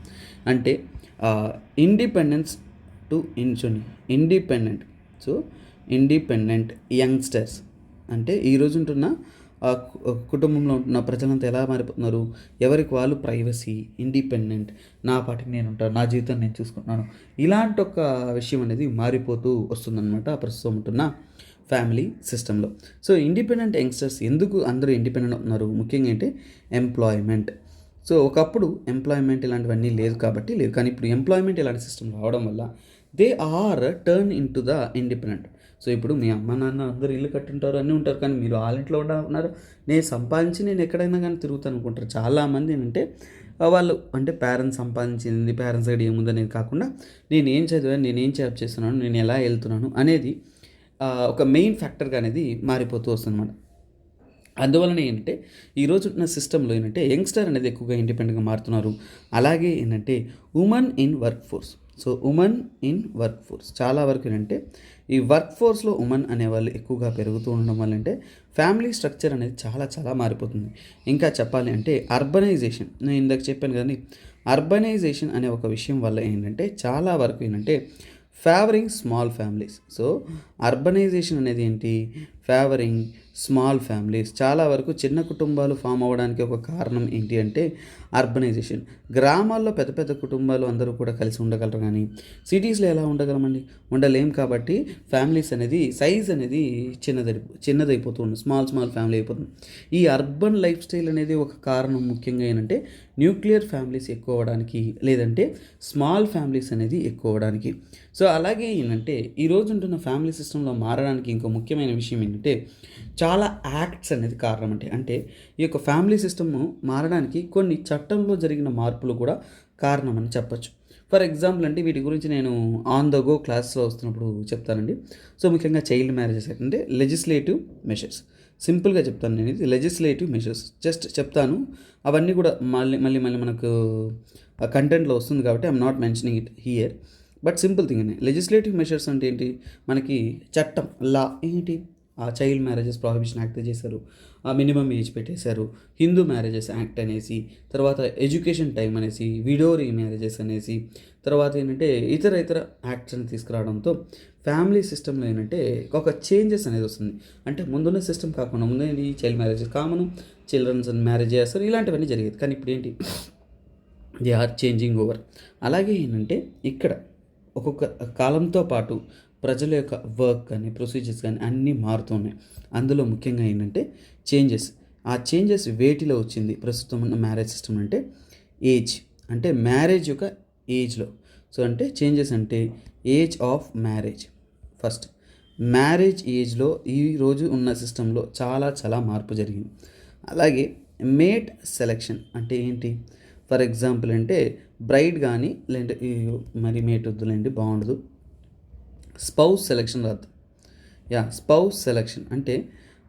అంటే ఇండిపెండెన్స్ టు ఇండిపెండెంట్ యంగ్స్టర్స్ అంటే ఈరోజు ఉంటున్న కుటుంబంలో ఉంటున్న ప్రజలంతా ఎలా మారిపోతున్నారు? ఎవరికి వాళ్ళు ప్రైవసీ, ఇండిపెండెంట్, నా పాటికి నేను ఉంటాను, నా జీవితం నేను చూసుకుంటున్నాను, ఇలాంటి ఒక విషయం అనేది మారిపోతూ వస్తుందన్నమాట ప్రస్తుతం ఉంటున్న ఫ్యామిలీ సిస్టంలో. సో ఇండిపెండెంట్ యంగ్స్టర్స్ ఎందుకు అందరూ ఇండిపెండెంట్ ఉన్నారు? ముఖ్యంగా అంటే ఎంప్లాయ్మెంట్. సో ఒకప్పుడు ఎంప్లాయ్మెంట్ ఇలాంటివన్నీ లేదు కాబట్టి లేదు, కానీ ఇప్పుడు ఎంప్లాయ్మెంట్ ఇలాంటి సిస్టమ్ రావడం వల్ల they are turn in to the independent. So ఇప్పుడు మీ అమ్మ నాన్న అందరూ ఇల్లు కట్టుంటారు, అన్నీ ఉంటారు, కానీ మీరు వాళ్ళ ఇంట్లో ఉన్నారు, నేను సంపాదించి నేను ఎక్కడైనా కానీ తిరుగుతాను అనుకుంటారు. చాలామంది ఏంటంటే వాళ్ళు అంటే పేరెంట్స్ సంపాదించింది, పేరెంట్స్ దగ్గర ఏముందనేది కాకుండా నేనేం చదివాను, నేనేం జాబ్ చేస్తున్నాను, నేను ఎలా వెళ్తున్నాను అనేది ఒక మెయిన్ ఫ్యాక్టర్గా అనేది మారిపోతూ వస్తుందన్నమాట. అందువలన ఏంటంటే ఈరోజు ఉన్న సిస్టంలో ఏంటంటే యంగ్స్టర్ అనేది ఎక్కువగా ఇండిపెండెంట్గా మారుతున్నారు. అలాగే ఏంటంటే ఉమెన్ ఇన్ వర్క్ ఫోర్స్ చాలా వరకు ఏంటంటే ఈ వర్క్ ఫోర్స్లో ఉమెన్ అనేవాళ్ళు ఎక్కువగా పెరుగుతూ ఉండడం వల్ల అంటే ఫ్యామిలీ స్ట్రక్చర్ అనేది చాలా చాలా మారిపోతుంది. ఇంకా చెప్పాలి అంటే అర్బనైజేషన్, నేను ఇందాక చెప్పాను కదండి, అర్బనైజేషన్ అనే ఒక విషయం వల్ల ఏంటంటే చాలా వరకు ఏంటంటే favouring small families. So urbanization అనేది ఏంటి? Favouring small families. చాలా వరకు చిన్న కుటుంబాలు ఫామ్ అవ్వడానికి ఒక కారణం ఏంటి అంటే అర్బనైజేషన్. గ్రామాల్లో పెద్ద పెద్ద కుటుంబాలు అందరూ కూడా కలిసి ఉండగలరు, కానీ సిటీస్లో ఎలా ఉండగలమండి? ఉండలేం. కాబట్టి ఫ్యామిలీస్ అనేది సైజ్ అనేది చిన్నదైపోతుంది, స్మాల్ ఫ్యామిలీ అయిపోతుంది. ఈ అర్బన్ లైఫ్ స్టైల్ అనేది ఒక కారణం. ముఖ్యంగా ఏంటంటే న్యూక్లియర్ ఫ్యామిలీస్ ఎక్కువ అవ్వడానికి, లేదంటే స్మాల్ ఫ్యామిలీస్ అనేది ఎక్కువ అవ్వడానికి. సో అలాగే ఏంటంటే ఈరోజు ఉంటున్న ఫ్యామిలీ సిస్టంలో మారడానికి ఇంకో ముఖ్యమైన విషయం ఏంటంటే చాలా యాక్ట్స్ అనేది కారణం. అంటే ఈ యొక్క ఫ్యామిలీ సిస్టమ్ మారడానికి కొన్ని చట్టంలో జరిగిన మార్పులు కూడా కారణం అని చెప్పచ్చు. ఫర్ ఎగ్జాంపుల్ అంటే వీటి గురించి నేను ఆన్ ద గో క్లాస్లో వస్తున్నప్పుడు చెప్తానండి. సో ముఖ్యంగా చైల్డ్ మ్యారేజెస్ అంటే లెజిస్లేటివ్ మెషర్స్. సింపుల్గా చెప్తాను నేను, ఇది లెజిస్లేటివ్ మెషర్స్ జస్ట్ చెప్తాను. అవన్నీ కూడా మళ్ళీ మనకు కంటెంట్లో వస్తుంది కాబట్టి I'm not mentioning it here. But simple thing అండి. లెజిస్లేటివ్ మెషర్స్ అంటే ఏంటి? మనకి చట్టం, లా ఏంటి? ఆ చైల్డ్ మ్యారేజెస్ ప్రాహిబిషన్ యాక్ట్ చేశారు, ఆ మినిమం ఏజ్ పెట్టేశారు, హిందూ మ్యారేజెస్ యాక్ట్ అనేసి, తర్వాత ఎడ్యుకేషన్ టైం అనేసి, విడోరీ మ్యారేజెస్ అనేసి, తర్వాత ఏంటంటే ఇతర యాక్ట్స్ అని తీసుకురావడంతో ఫ్యామిలీ సిస్టంలో ఏంటంటే ఒక చేంజెస్ అనేది వస్తుంది. అంటే ముందున్న సిస్టమ్ కాకుండా ముందు ఈ child marriages common, childrens marriage చేస్తారు, ఇలాంటివన్నీ జరిగేది. కానీ ఇప్పుడు ఏంటి? They are changing over. అలాగే ఏంటంటే ఇక్కడ ఒక్కొక్క కాలంతో పాటు ప్రజల యొక్క వర్క్ కానీ ప్రొసీజర్స్ కానీ అన్నీ మారుతున్నాయి. అందులో ముఖ్యంగా ఏంటంటే చేంజెస్. ఆ చేంజెస్ వేటిలో వచ్చింది ప్రస్తుతం ఉన్న మ్యారేజ్ సిస్టమ్ అంటే ఏజ్, అంటే మ్యారేజ్ యొక్క ఏజ్లో. సో అంటే చేంజెస్ అంటే age of marriage. First marriage ఏజ్లో ఈరోజు ఉన్న సిస్టంలో చాలా మార్పు జరిగింది. అలాగే మేట్ సెలెక్షన్ అంటే ఏంటి? ఫర్ ఎగ్జాంపుల్ అంటే బ్రైడ్ కానీ లేదంటే మరి మేట్ వద్దులేండి, బాగుండదు. స్పౌస్ సెలెక్షన్ రాదు. స్పౌస్ సెలెక్షన్ అంటే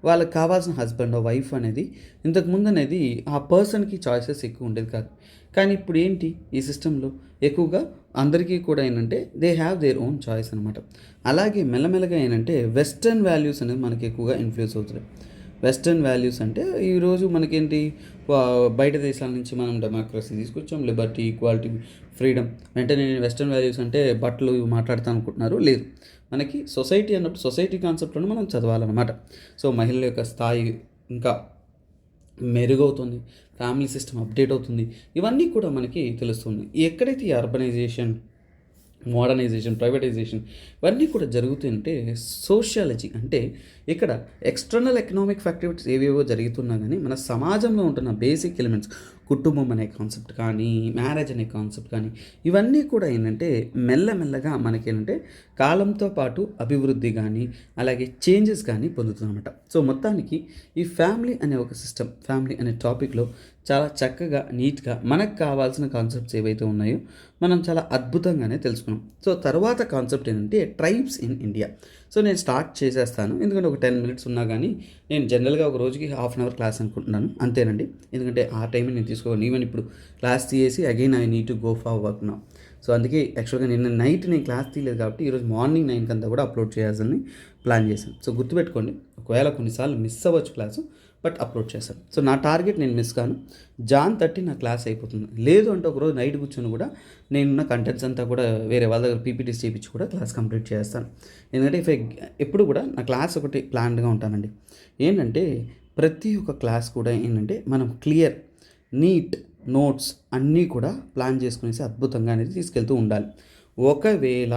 వాళ్ళకి కావాల్సిన హస్బెండ్ వైఫ్ అనేది ఇంతకుముందు అనేది ఆ పర్సన్కి చాయిసెస్ ఎక్కువ ఉండేది కాదు. కానీ ఇప్పుడు ఏంటి? ఈ సిస్టంలో ఎక్కువగా అందరికీ కూడా ఏంటంటే they have their own choice అనమాట. అలాగే మెల్లమెల్లగా ఏంటంటే వెస్టర్న్ వాల్యూస్ అనేది మనకి ఎక్కువగా ఇన్ఫ్లుయెన్స్ అవుతున్నాయి. వెస్టర్న్ వాల్యూస్ అంటే ఈరోజు మనకేంటి, బయట దేశాల నుంచి మనం డెమోక్రసీ తీసుకొచ్చాం, లిబర్టీ, ఈక్వాలిటీ, ఫ్రీడమ్. వెంటనే వెస్టర్న్ వాల్యూస్ అంటే బట్టలు మాట్లాడతాను అనుకుంటున్నారు, లేదు. మనకి సొసైటీ అన్నప్పుడు సొసైటీ కాన్సెప్ట్లను మనం చదవాలన్నమాట. సో మహిళల యొక్క స్థాయి ఇంకా మెరుగవుతుంది, ఫ్యామిలీ సిస్టమ్ అప్డేట్ అవుతుంది, ఇవన్నీ కూడా మనకి తెలుస్తుంది. ఎక్కడైతే ఈ అర్బనైజేషన్, మోడర్నైజేషన్, ప్రైవేటైజేషన్ ఇవన్నీ కూడా జరుగుతుంటే సోషియాలజీ అంటే ఇక్కడ ఎక్స్టర్నల్ ఎకనామిక్ ఫ్యాక్టర్స్ ఏవేవో జరుగుతున్నా కానీ మన సమాజంలో ఉంటున్న బేసిక్ ఎలిమెంట్స్, కుటుంబం అనే కాన్సెప్ట్ కానీ, మ్యారేజ్ అనే కాన్సెప్ట్ కానీ, ఇవన్నీ కూడా ఏంటంటే మెల్లమెల్లగా మనకేంటంటే కాలంతో పాటు అభివృద్ధి కానీ అలాగే చేంజెస్ కానీ పొందుతుందన్నమాట. సో మొత్తానికి ఈ ఫ్యామిలీ అనే ఒక సిస్టమ్, ఫ్యామిలీ అనే టాపిక్లో చాలా చక్కగా నీట్గా మనకు కావాల్సిన కాన్సెప్ట్స్ ఏవైతే ఉన్నాయో మనం చాలా అద్భుతంగానే తెలుసుకున్నాం. సో తర్వాత కాన్సెప్ట్ ఏంటంటే ట్రైబ్స్ ఇన్ ఇండియా. సో నేను స్టార్ట్ చేసేస్తాను, ఎందుకంటే ఒక 10 minutes ఉన్నా కానీ నేను జనరల్గా ఒక రోజుకి 1/2 hour క్లాస్ అనుకుంటున్నాను, అంతేనండి. ఎందుకంటే ఆ టైం నేను తీసుకోవాలి. ఈవెన్ ఇప్పుడు క్లాస్ తీసేసి again I need to go for work నా. సో అందుకే యాక్చువల్గా నిన్న నైట్ నేను క్లాస్ తీయలేదు కాబట్టి ఈరోజు మార్నింగ్ 9 కంతా కూడా అప్లోడ్ చేయాల్సింది ప్లాన్ చేశాను. సో గుర్తుపెట్టుకోండి, ఒకవేళ కొన్నిసార్లు మిస్ అవ్వచ్చు క్లాసు, బట్ అప్లోడ్ చేశాను. సో నా టార్గెట్ నేను మిస్ కాను, Jan 30 నా క్లాస్ అయిపోతుంది. లేదు అంటే ఒకరోజు నైట్ కూర్చొని కూడా నేనున్న కంటెంట్స్ అంతా కూడా వేరే వాళ్ళ దగ్గర పీపీటీస్ చేయించి కూడా క్లాస్ కంప్లీట్ చేస్తాను. ఎందుకంటే ఎప్పుడు కూడా నా క్లాస్ ఒకటి ప్లాన్డ్గా ఉంటానండి. ఏంటంటే ప్రతి ఒక్క క్లాస్ కూడా ఏంటంటే మనం క్లియర్, నీట్ నోట్స్ అన్నీ కూడా ప్లాన్ చేసుకునేసి అద్భుతంగా అనేది తీసుకెళ్తూ ఉండాలి. ఒకవేళ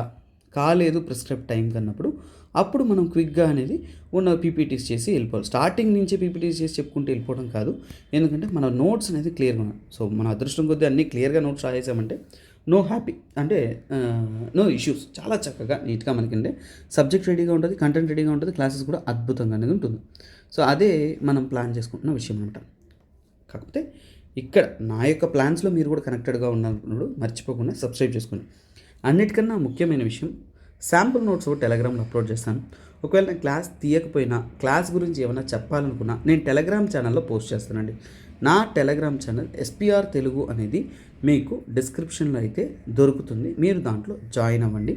కాలేదు ప్రిస్క్రైబ్ టైం కన్నప్పుడు అప్పుడు మనం క్విక్గా అనేది ఉన్న పీపీటీస్ చేసి వెళ్ళిపోవాలి. స్టార్టింగ్ నుంచే పీపీటీస్ చేసి చెప్పుకుంటూ వెళ్ళిపోవడం కాదు, ఎందుకంటే మన నోట్స్ అనేది క్లియర్గా ఉన్నాయి. సో మన అదృష్టం కొద్దీ అన్నీ క్లియర్గా నోట్స్ రాసేసామంటే నో హ్యాపీ, అంటే నో ఇష్యూస్. చాలా చక్కగా నీట్గా మనకంటే సబ్జెక్ట్ రెడీగా ఉంటుంది, కంటెంట్ రెడీగా ఉంటుంది, క్లాసెస్ కూడా అద్భుతంగా అనేది ఉంటుంది. సో అదే మనం ప్లాన్ చేసుకుంటున్న విషయం అనమాట. కాకపోతే ఇక్కడ నా యొక్క ప్లాన్స్లో మీరు కూడా కనెక్టెడ్గా ఉన్నప్పుడు మర్చిపోకుండా సబ్స్క్రైబ్ చేసుకోండి. అన్నిటికన్నా ముఖ్యమైన విషయం, శాంపుల్ నోట్స్ టెలిగ్రామ్లో అప్లోడ్ చేస్తాను. ఒకవేళ నేను క్లాస్ తీయకపోయినా, క్లాస్ గురించి ఏమైనా చెప్పాలనుకున్నా నేను టెలిగ్రామ్ ఛానల్లో పోస్ట్ చేస్తానండి. నా టెలిగ్రామ్ ఛానల్ ఎస్పీఆర్ తెలుగు అనేది మీకు డిస్క్రిప్షన్లో అయితే దొరుకుతుంది, మీరు దాంట్లో జాయిన్ అవ్వండి.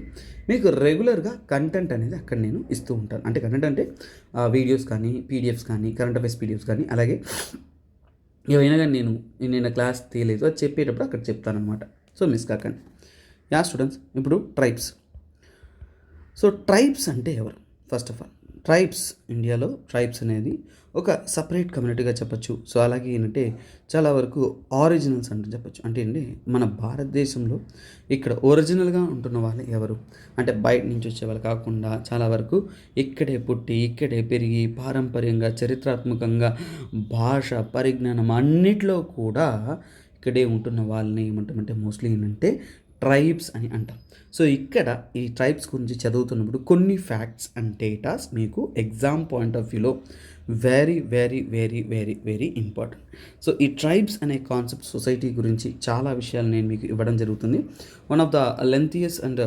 మీకు రెగ్యులర్గా కంటెంట్ అనేది అక్కడ నేను ఇస్తూ ఉంటాను. అంటే కంటెంట్ అంటే వీడియోస్ కానీ, పీడిఎఫ్స్ కానీ, కరెంట్ అఫైర్స్ పీడిఎఫ్స్ కానీ, అలాగే ఏవైనా కానీ నేను క్లాస్ తీయలేదు అది చెప్పేటప్పుడు అక్కడ చెప్తానమాట. సో మిస్ కాకండి. స్టూడెంట్స్, ఇప్పుడు ట్రైబ్స్. సో ట్రైబ్స్ అంటే ఎవరు? ఫస్ట్ ఆఫ్ ఆల్ ట్రైబ్స్, ఇండియాలో ట్రైబ్స్ అనేది ఒక సపరేట్ కమ్యూనిటీగా చెప్పొచ్చు. సో అలాగే ఏంటంటే చాలా వరకు ఆరిజినల్స్ అంటే చెప్పొచ్చు. అంటే అండి మన భారతదేశంలో ఇక్కడ ఒరిజినల్గా ఉంటున్న వాళ్ళు ఎవరు అంటే బయట నుంచి వచ్చేవాళ్ళు కాకుండా చాలా వరకు ఇక్కడే పుట్టి ఇక్కడే పెరిగి పారంపర్యంగా చరిత్రాత్మకంగా భాష పరిజ్ఞానం అన్నిట్లో కూడా ఇక్కడే ఉంటున్న వాళ్ళని ఏమంటామంటే మోస్ట్లీ ఏంటంటే ట్రైబ్స్ అని అంటాం. సో ఇక్కడ ఈ ట్రైబ్స్ గురించి చదువుతున్నప్పుడు కొన్ని ఫ్యాక్ట్స్ అండ్ డేటాస్ మీకు ఎగ్జామ్ పాయింట్ ఆఫ్ వ్యూలో very very very very very important. So ఈ ట్రైబ్స్ అనే కాన్సెప్ట్ సొసైటీ గురించి చాలా విషయాలు నేను మీకు ఇవ్వడం జరుగుతుంది. One of the lengthiest and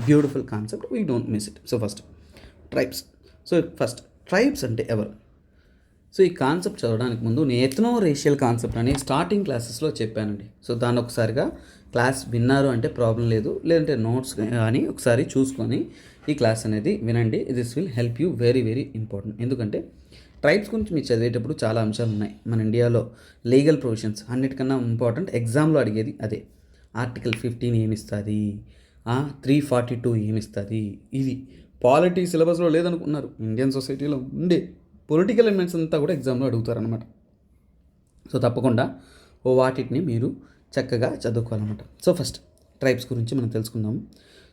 beautiful concept, we don't miss it. So first tribes. So first tribes అంటే ఎవరు? సో ఈ కాన్సెప్ట్ చదవడానికి ముందు నేను ఎథ్నో రేషియల్ కాన్సెప్ట్ అని స్టార్టింగ్ క్లాసెస్లో చెప్పానండి. సో దాన్ని ఒకసారిగా క్లాస్ విన్నారు అంటే ప్రాబ్లం లేదు, లేదంటే నోట్స్ కానీ ఒకసారి చూసుకొని ఈ క్లాస్ అనేది వినండి. This will help you very very important. ఎందుకంటే ట్రైబ్స్ గురించి మీరు చదివేటప్పుడు చాలా అంశాలు ఉన్నాయి. మన ఇండియాలో లీగల్ ప్రొవిజన్స్ అన్నిటికన్నా ఇంపార్టెంట్, ఎగ్జామ్లో అడిగేది అదే. ఆర్టికల్ 15 ఏమిస్తుంది, 342 ఏమిస్తుంది, ఇది పాలిటీ సిలబస్లో లేదనుకున్నారు. ఇండియన్ సొసైటీలో ఉండే పొలిటికల్ ఎలిమెంట్స్ అంతా కూడా ఎగ్జామ్లో అడుగుతారనమాట. సో తప్పకుండా వాటిని మీరు చక్కగా చదువుకోవాలన్నమాట. సో ఫస్ట్ ట్రైబ్స్ గురించి మనం తెలుసుకుందాము.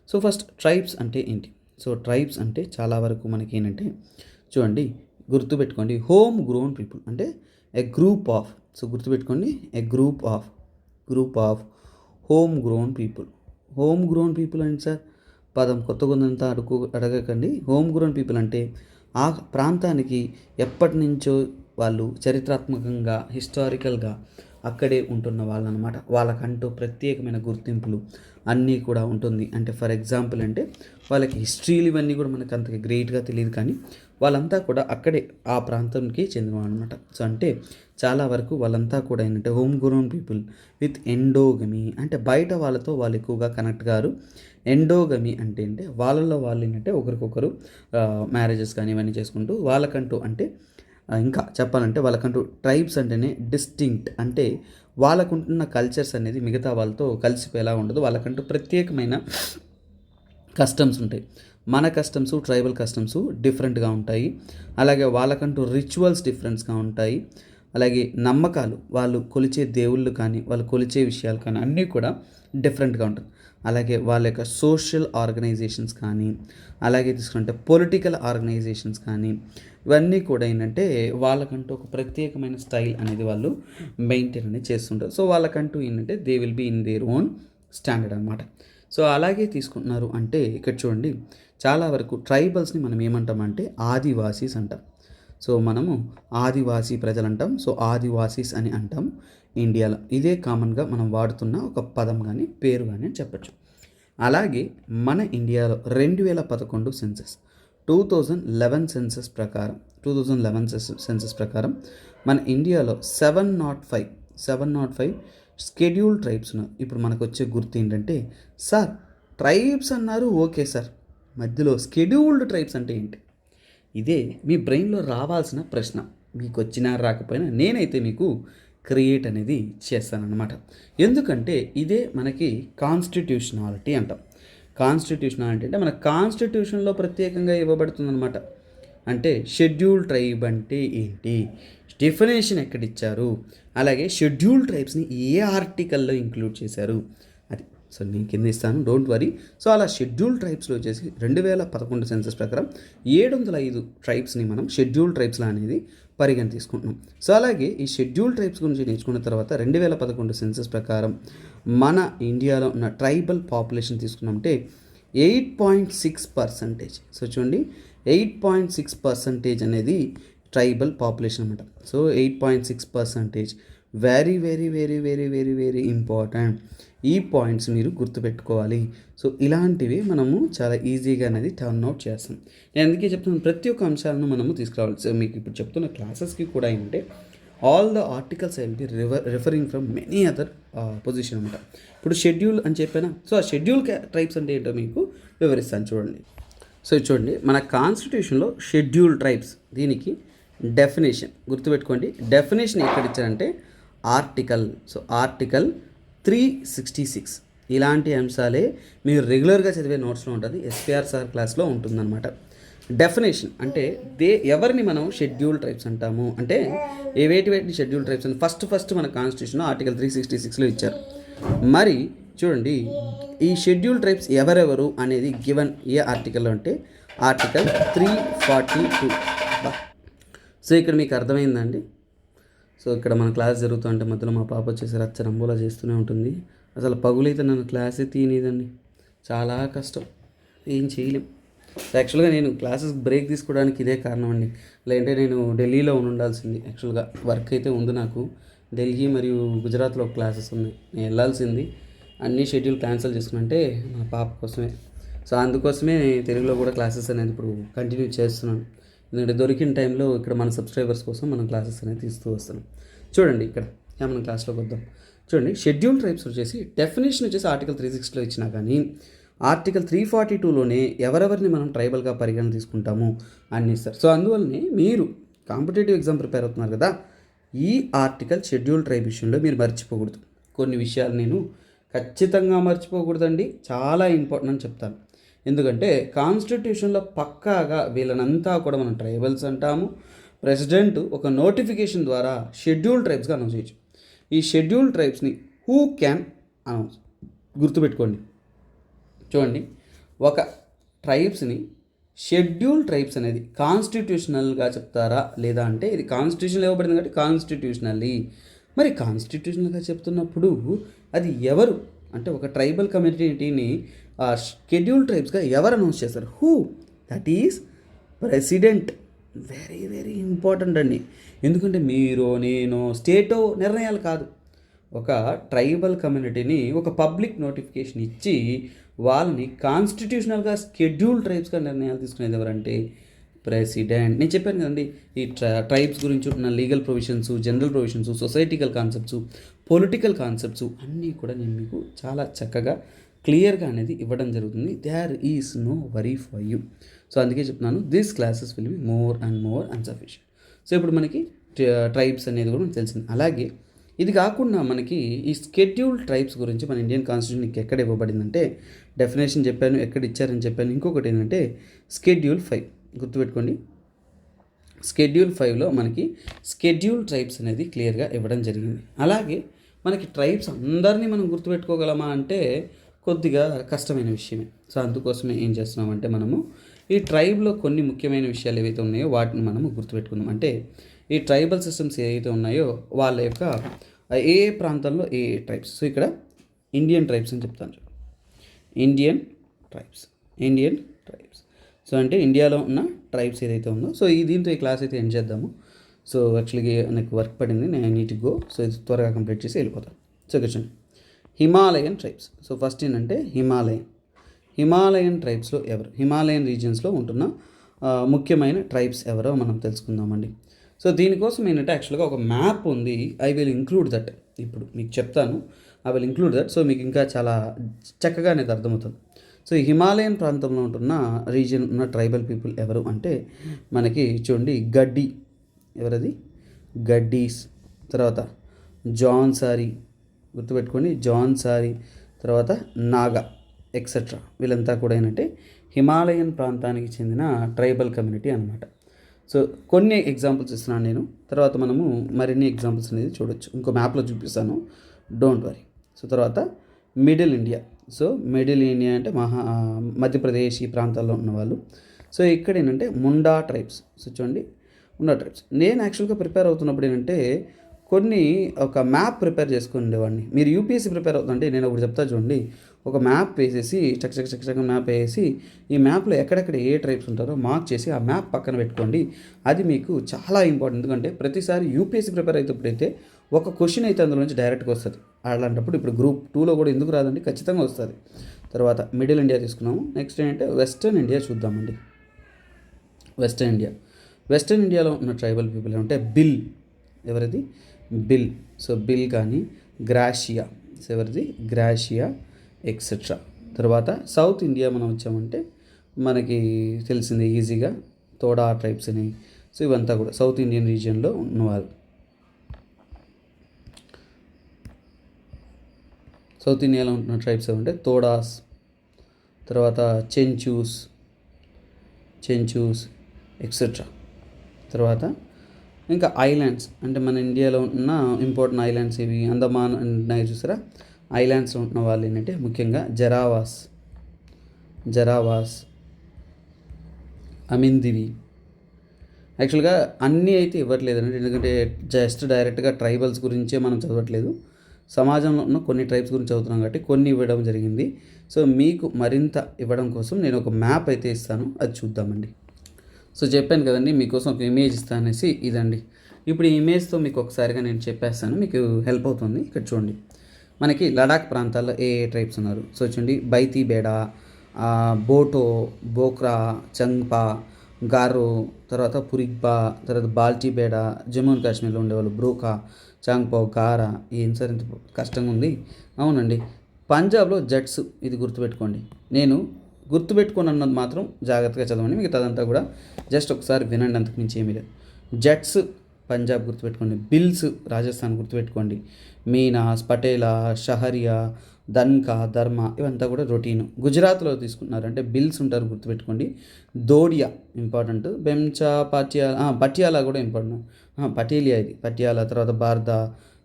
సో ఫస్ట్ ట్రైబ్స్ అంటే ఏంటి? సో ట్రైబ్స్ అంటే చాలా వరకు మనకి ఏంటంటే చూడండి, గుర్తుపెట్టుకోండి, హోమ్ గ్రోన్ పీపుల్ అంటే ఎ గ్రూప్ ఆఫ్. సో గుర్తుపెట్టుకోండి, a group of home grown people. Home grown people అంటే సార్ పదం కొత్తగా ఉందంతా అడగకండి. హోమ్ గ్రోన్ పీపుల్ అంటే ఆ ప్రాంతానికి ఎప్పటి నుంచో వాళ్ళు చరిత్రాత్మకంగా హిస్టారికల్గా అక్కడే ఉంటున్న వాళ్ళు అనమాట. వాళ్ళకంటూ ప్రత్యేకమైన గుర్తింపులు అన్నీ కూడా ఉంటుంది. అంటే ఫర్ ఎగ్జాంపుల్ అంటే వాళ్ళకి హిస్టరీలు ఇవన్నీ కూడా మనకు అంతగా గ్రేట్గా తెలియదు, కానీ వాళ్ళంతా కూడా అక్కడే ఆ ప్రాంతంకి చెందినవాళ్ళు అనమాట. సో అంటే చాలా వరకు వాళ్ళంతా కూడా ఏంటంటే హోమ్ గ్రోన్ పీపుల్ విత్ ఎండోగమీ, అంటే బయట వాళ్ళతో వాళ్ళు ఎక్కువగా కనెక్ట్ గారు. ఎండోగమీ అంటే వాళ్ళలో వాళ్ళు ఏంటంటే ఒకరికొకరు మ్యారేజెస్ కానీ ఇవన్నీ చేసుకుంటూ వాళ్ళకంటూ అంటే ఇంకా చెప్పాలంటే వాళ్ళకంటూ ట్రైబ్స్ అంటేనే డిస్టింక్ట్, అంటే వాళ్ళకుంటున్న కల్చర్స్ అనేది మిగతా వాళ్ళతో కలిసిపోయేలా ఉండదు. వాళ్ళకంటూ ప్రత్యేకమైన కస్టమ్స్ ఉంటాయి. మన కస్టమ్స్, ట్రైబల్ కస్టమ్స్ డిఫరెంట్గా ఉంటాయి. అలాగే వాళ్ళకంటూ రిచువల్స్ డిఫరెంట్స్గా ఉంటాయి. అలాగే నమ్మకాలు, వాళ్ళు కొలిచే దేవుళ్ళు కానీ వాళ్ళు కొలిచే విషయాలు కానీ అన్నీ కూడా డిఫరెంట్గా ఉంటుంది. అలాగే వాళ్ళ యొక్క సోషల్ ఆర్గనైజేషన్స్ కానీ, అలాగే తీసుకుంటే పొలిటికల్ ఆర్గనైజేషన్స్ కానీ ఇవన్నీ కూడా ఏంటంటే వాళ్ళకంటూ ఒక ప్రత్యేకమైన స్టైల్ అనేది వాళ్ళు మెయింటైన్ అనేది చేస్తుంటారు. సో వాళ్ళకంటూ ఏంటంటే they will be in their own standard అనమాట. సో అలాగే తీసుకుంటున్నారు అంటే ఇక్కడ చూడండి, చాలా వరకు ట్రైబల్స్ని మనం ఏమంటామంటే ఆదివాసీస్ అంటాం. సో మనము ఆదివాసీ ప్రజలు అంటాం. సో ఆదివాసీస్ అని అంటాం ఇండియాలో. ఇదే కామన్గా మనం వాడుతున్న ఒక పదం కానీ పేరు కానీ అని చెప్పచ్చు. అలాగే మన ఇండియాలో 2011 సెన్సస్ 2011 సెన్సస్ ప్రకారం మన ఇండియాలో 705 షెడ్యూల్డ్ ట్రైబ్స్ ఉన్నారు. ఇప్పుడు మనకు వచ్చే గుర్తు ఏంటంటే, సార్ ట్రైబ్స్ అన్నారు ఓకే సార్, మధ్యలో షెడ్యూల్డ్ ట్రైబ్స్ అంటే ఏంటి? ఇదే మీ బ్రెయిన్లో రావాల్సిన ప్రశ్న. మీకు వచ్చినా రాకపోయినా నేనైతే మీకు క్రియేట్ అనేది చేస్తానన్నమాట. ఎందుకంటే ఇదే మనకి కాన్స్టిట్యూషనాలిటీ అంటాం. కాన్స్టిట్యూషనాలిటీ అంటే మన కాన్స్టిట్యూషన్లో ప్రత్యేకంగా ఇవ్వబడుతుందన్నమాట. అంటే షెడ్యూల్ ట్రైబ్ అంటే ఏంటి, డెఫినేషన్ ఎక్కడిచ్చారు, అలాగే షెడ్యూల్ ట్రైబ్స్ని ఏ ఆర్టికల్లో ఇంక్లూడ్ చేశారు అది. సో నేను కింద ఇస్తాను, డోంట్ వరీ. సో అలా షెడ్యూల్ ట్రైబ్స్లో వచ్చేసి 2011 సెన్సస్ ప్రకారం 705 ట్రైబ్స్ని మనం షెడ్యూల్ ట్రైబ్స్లో అనేది పరిగణ తీసుకుంటున్నాం. సో అలాగే ఈ షెడ్యూల్ ట్రైబ్స్ గురించి నేర్చుకున్న తర్వాత 2011 సెన్సస్ ప్రకారం మన ఇండియాలో ఉన్న ట్రైబల్ పాపులేషన్ తీసుకున్నామంటే 8.6%. సో చూడండి, 8.6% అనేది ట్రైబల్ పాపులేషన్ అనమాట. So 8.6% very very very very very very important. ఈ పాయింట్స్ మీరు గుర్తుపెట్టుకోవాలి. సో ఇలాంటివి మనము చాలా ఈజీగా అనేది టర్న్ అవుట్ చేస్తాం. నేను అందుకే చెప్తున్నాను, ప్రతి ఒక్క అంశాలను మనము తీసుకురావాలి. సో మీకు ఇప్పుడు చెప్తున్న క్లాసెస్కి కూడా ఏంటంటే all the articles I will be referring from many other position అనమాట. ఇప్పుడు షెడ్యూల్ అని చెప్పానా, సో ఆ షెడ్యూల్ ట్రైబ్స్ అంటే ఏంటో మీకు వివరిస్తాను చూడండి. సో చూడండి, మన కాన్స్టిట్యూషన్లో షెడ్యూల్ ట్రైబ్స్ దీనికి డెఫినేషన్ గుర్తుపెట్టుకోండి. డెఫినేషన్ ఎక్కడ ఇచ్చారంటే ఆర్టికల్. So article 366. ఇలాంటి అంశాలే మీరు రెగ్యులర్గా చదివే నోట్స్లో ఉంటుంది, ఎస్పీఆర్ సార్ క్లాస్లో ఉంటుందన్నమాట. డెఫినేషన్ అంటే ఎవరిని మనం షెడ్యూల్ ట్రైబ్స్ అంటాము అంటే వేటిని షెడ్యూల్ ట్రైబ్స్ అని ఫస్ట్ మన కాన్స్టిట్యూషన్ ఆర్టికల్ 366లో ఇచ్చారు. మరి చూడండి, ఈ షెడ్యూల్ ట్రైబ్స్ ఎవరెవరు అనేది గివెన్ ఏ ఆర్టికల్లో అంటే ఆర్టికల్ 342. సో ఇక్కడ మీకు అర్థమైందండి. సో ఇక్కడ మన క్లాస్ జరుగుతుంటే మధ్యలో మా పాప వచ్చేసి రచ్చరంబోలా చేస్తూనే ఉంటుంది. అసలు పగులైతే నన్ను క్లాసే తీయనిదండి, చాలా కష్టం, ఏం చేయలేం. యాక్చువల్గా నేను క్లాసెస్ బ్రేక్ తీసుకోవడానికి ఇదే కారణం అండి. లేదంటే నేను ఢిల్లీలో ఉండాల్సింది. యాక్చువల్గా వర్క్ అయితే ఉంది నాకు, ఢిల్లీ మరియు గుజరాత్లో క్లాసెస్ ఉన్నాయి, నేను వెళ్ళాల్సింది. అన్ని షెడ్యూల్ క్యాన్సిల్ చేసుకున్నంటే మా పాప కోసమే. సో అందుకోసమే తెలుగులో కూడా క్లాసెస్ అనేది ఇప్పుడు కంటిన్యూ చేస్తున్నాను. ఎందుకంటే దొరికిన టైంలో ఇక్కడ మన సబ్స్క్రైబర్స్ కోసం మనం క్లాసెస్ అనేది తీస్తూ వస్తున్నాం. చూడండి ఇక్కడ మనం క్లాస్లోకి వద్దాం. చూడండి, షెడ్యూల్ ట్రైబ్స్ వచ్చేసి డెఫినేషన్ వచ్చేసి ఆర్టికల్ 360లో ఇచ్చినా కానీ ఆర్టికల్ 342లోనే ఎవరెవరిని మనం ట్రైబల్గా పరిగణన తీసుకుంటాము అని ఇస్తారు. సో అందువల్లనే మీరు కాంపిటేటివ్ ఎగ్జామ్ ప్రిపేర్ అవుతున్నారు కదా, ఈ ఆర్టికల్ షెడ్యూల్ ట్రైబ్ విషయంలో మీరు మర్చిపోకూడదు. కొన్ని విషయాలు నేను ఖచ్చితంగా మర్చిపోకూడదండి, చాలా ఇంపార్టెంట్ అని చెప్తాను. ఎందుకంటే కాన్స్టిట్యూషన్లో పక్కాగా వీళ్ళనంతా కూడా మనం ట్రైబల్స్ అంటాము. ప్రెసిడెంట్ ఒక నోటిఫికేషన్ ద్వారా షెడ్యూల్ ట్రైబ్స్గా అనౌన్స్ చేయొచ్చు. ఈ షెడ్యూల్ ట్రైబ్స్ని హూ క్యాన్ అనౌన్స్, గుర్తుపెట్టుకోండి. చూడండి, ఒక ట్రైబ్స్ని షెడ్యూల్ ట్రైబ్స్ అనేది కాన్స్టిట్యూషనల్గా చెప్తారా లేదా అంటే ఇది కాన్స్టిట్యూషన్లో ఇవ్వబడింది కాబట్టి కాన్స్టిట్యూషనల్లీ. మరి కాన్స్టిట్యూషనల్గా చెప్తున్నప్పుడు అది ఎవరు అంటే ఒక ట్రైబల్ కమ్యూనిటీని షెడ్యూల్ ట్రైబ్స్గా ఎవరు అనౌన్స్ చేస్తారు? Who? That is president. Very very important అండి. ఎందుకంటే మీరు నేను స్టేటో నిర్ణయాలు కాదు, ఒక ట్రైబల్ కమ్యూనిటీని ఒక పబ్లిక్ నోటిఫికేషన్ ఇచ్చి వాళ్ళని కాన్స్టిట్యూషనల్గా షెడ్యూల్ ట్రైబ్స్గా నిర్ణయాలు తీసుకునేది ఎవరంటే ప్రెసిడెంట్. నేను చెప్పాను కదండి, ఈ ట్రైబ్స్ గురించి ఉన్న legal provisions, general provisions, సొసైటికల్ concepts, political concepts అన్నీ కూడా నేను మీకు చాలా చక్కగా క్లియర్గా అనేది ఇవ్వడం జరుగుతుంది. There is no worry for you. So అందుకే చెప్తున్నాను, these classes will be more and more insufficient. So ఇప్పుడు మనకి ట్రైబ్స్ అనేది కూడా మనకు తెలిసింది. అలాగే ఇది కాకుండా మనకి ఈ షెడ్యూల్ ట్రైబ్స్ గురించి మన ఇండియన్ కాన్స్టిట్యూషన్కి ఎక్కడ ఇవ్వబడిందంటే డెఫినేషన్ చెప్పాను, ఎక్కడ ఇచ్చారని చెప్పాను. ఇంకొకటి ఏంటంటే షెడ్యూల్ 5, గుర్తుపెట్టుకోండి. షెడ్యూల్ 5లో మనకి షెడ్యూల్ ట్రైబ్స్ అనేది క్లియర్గా ఇవ్వడం జరిగింది. అలాగే మనకి ట్రైబ్స్ అందరినీ మనం గుర్తుపెట్టుకోగలమా అంటే కొద్దిగా కష్టమైన విషయమే. సో అందుకోసమే ఏం చేస్తున్నామంటే మనము ఈ ట్రైబ్లో కొన్ని ముఖ్యమైన విషయాలు ఏవైతే ఉన్నాయో వాటిని మనము గుర్తుపెట్టుకుందాం. అంటే ఈ ట్రైబల్ సిస్టమ్స్ ఏవైతే ఉన్నాయో వాళ్ళ యొక్క ఏ ప్రాంతంలో ఏ ట్రైబ్స్. సో ఇక్కడ ఇండియన్ ట్రైబ్స్ అని చెప్తాను. Indian tribes. సో అంటే ఇండియాలో ఉన్న ట్రైబ్స్ ఏదైతే ఉందో, సో దీంతో ఈ క్లాస్ అయితే ఎండ్ చేద్దాము. సో యాక్చువల్గా నాకు వర్క్ పడింది, నేను నీట్ గో. సో ఇది త్వరగా కంప్లీట్ చేసి వెళ్ళిపోతాను. So question, Himalayan tribes. So first ఏంటంటే హిమాలయన్ ట్రైబ్స్లో ఎవరు, హిమాలయన్ రీజియన్స్లో ఉంటున్న ముఖ్యమైన ట్రైబ్స్ ఎవరో మనం తెలుసుకుందామండి. సో దీనికోసం ఏంటంటే యాక్చువల్గా ఒక మ్యాప్ ఉంది, ఐ విల్ ఇంక్లూడ్ దట్. ఇప్పుడు మీకు చెప్తాను, I will include that. So మీకు ఇంకా చాలా చక్కగా అనేది అర్థమవుతుంది. సో ఈ హిమాలయన్ ప్రాంతంలో ఉంటున్న రీజియన్ ఉన్న ట్రైబల్ పీపుల్ ఎవరు అంటే మనకి చూడండి, గడ్డి, ఎవరది, గడ్డీస్, తర్వాత జాన్సారీ, గుర్తుపెట్టుకోండి, జాన్సారీ, తర్వాత నాగా ఎక్సెట్రా. వీళ్ళంతా కూడా ఏంటంటే హిమాలయన్ ప్రాంతానికి చెందిన ట్రైబల్ కమ్యూనిటీ అనమాట. సో కొన్ని ఎగ్జాంపుల్స్ ఇస్తున్నాను నేను, తర్వాత మనము మరిన్ని ఎగ్జాంపుల్స్ అనేది చూడొచ్చు, ఇంకో మ్యాప్లో చూపిస్తాను, డోంట్ వరీ. సో తర్వాత middle India. So middle India అంటే మధ్యప్రదేశ్ ఈ ప్రాంతాల్లో ఉన్నవాళ్ళు. సో ఇక్కడ ఏంటంటే ముండా ట్రైబ్స్. సో చూడండి, ముండా ట్రైబ్స్. నేను యాక్చువల్గా ప్రిపేర్ అవుతున్నప్పుడు ఏంటంటే కొన్ని ఒక మ్యాప్ ప్రిపేర్ చేసుకుని ఉండేవాడిని. మీరు యూపీఎస్సీ ప్రిపేర్ అవుతుందంటే నేను ఒకటి చెప్తా చూడండి, ఒక మ్యాప్ వేసేసి చక్క మ్యాప్ వేసి ఈ మ్యాప్లో ఎక్కడెక్కడ ఏ ట్రైబ్స్ ఉంటారో మార్క్ చేసి ఆ మ్యాప్ పక్కన పెట్టుకోండి. అది మీకు చాలా ఇంపార్టెంట్. ఎందుకంటే ప్రతిసారి యూపీఎస్సీ ప్రిపేర్ అయినప్పుడైతే ఒక క్వశ్చన్ అయితే అందులో నుంచి డైరెక్ట్గా వస్తుంది. అలాంటప్పుడు ఇప్పుడు గ్రూప్ 2లో కూడా ఎందుకు రాదండి, ఖచ్చితంగా వస్తుంది. తర్వాత మిడిల్ ఇండియా తీసుకున్నాము. నెక్స్ట్ ఏంటంటే వెస్టర్న్ ఇండియా చూద్దామండి. వెస్టర్న్ ఇండియాలో ఉన్న ట్రైబల్ పీపుల్ ఏమంటే బిల్, ఎవరిది, బిల్. సో బిల్ కానీ గ్రాషియా, సో ఎవరిది, గ్రాషియా ఎక్సెట్రా. తర్వాత సౌత్ ఇండియా మనం వచ్చామంటే మనకి తెలిసింది ఈజీగా తోడా ట్రైబ్స్ అని. సో ఇవంతా కూడా సౌత్ ఇండియన్ రీజియన్లో ఉన్నవాళ్ళు. సౌత్ ఇండియాలో ఉంటున్న ట్రైబ్స్ ఏమంటే తోడాస్, తర్వాత చెంచూస్ ఎక్సెట్రా. తర్వాత ఇంకా ఐలాండ్స్ అంటే మన ఇండియాలో ఉన్న ఇంపార్టెంట్ ఐలాండ్స్ ఇవి అండమాన్ ఉన్నాయి చూసారా. ఐలాండ్స్లో ఉన్న వాళ్ళు ఏంటంటే ముఖ్యంగా జరావాస్, అమిందివి. యాక్చువల్గా అన్నీ అయితే ఇవ్వట్లేదండి, ఎందుకంటే జస్ట్ డైరెక్ట్గా ట్రైబల్స్ గురించే మనం చదవట్లేదు, సమాజంలో ఉన్న కొన్ని ట్రైబ్స్ గురించి చదువుతున్నాం కాబట్టి కొన్ని ఇవ్వడం జరిగింది. సో మీకు మరింత ఇవ్వడం కోసం నేను ఒక మ్యాప్ అయితే ఇస్తాను, అది చూద్దామండి. సో చెప్పాను కదండి మీకోసం ఒక ఇమేజ్ ఇస్తాను అనేసి, ఇదండి. ఇప్పుడు ఈ ఇమేజ్తో మీకు ఒకసారిగా నేను చెప్పేస్తాను, మీకు హెల్ప్ అవుతుంది. ఇక్కడ చూడండి, మనకి లడాక్ ప్రాంతాల్లో ఏ ట్రైబ్స్ ఉన్నారు. సో చూడండి, బైతీ బేడా, బోటో, బోక్రా, చంగ్పా, గారో, తర్వాత పురిగ్బా, తర్వాత బాల్టీ బేడా, జమ్మూ అండ్ కాశ్మీర్లో ఉండేవాళ్ళు బ్రోకా, చాంగ్పో, గారా. ఏం సార్ ఇంత కష్టంగా ఉంది? అవునండి, పంజాబ్లో జట్స్, ఇది గుర్తుపెట్టుకోండి. నేను గుర్తుపెట్టుకొని అన్నది మాత్రం జాగ్రత్తగా చదవండి, మిగతాదంతా కూడా జస్ట్ ఒకసారి వినండి, అంతకు మించి ఏమీ లేదు. జట్స్ పంజాబ్ గుర్తుపెట్టుకోండి, బిల్స్ రాజస్థాన్ గుర్తుపెట్టుకోండి, మీనాస్, పటేలా, షహరియా, దన్కా, ధర్మ ఇవంతా కూడా రొటీన్. గుజరాత్లో తీసుకున్నారంటే బిల్స్ ఉంటారు గుర్తుపెట్టుకోండి. దోడియా ఇంపార్టెంట్, బెంచా, పటియాలా కూడా ఇంపార్టెంట్, పటేలియా ఇది పటియాలా. తర్వాత బార్దా,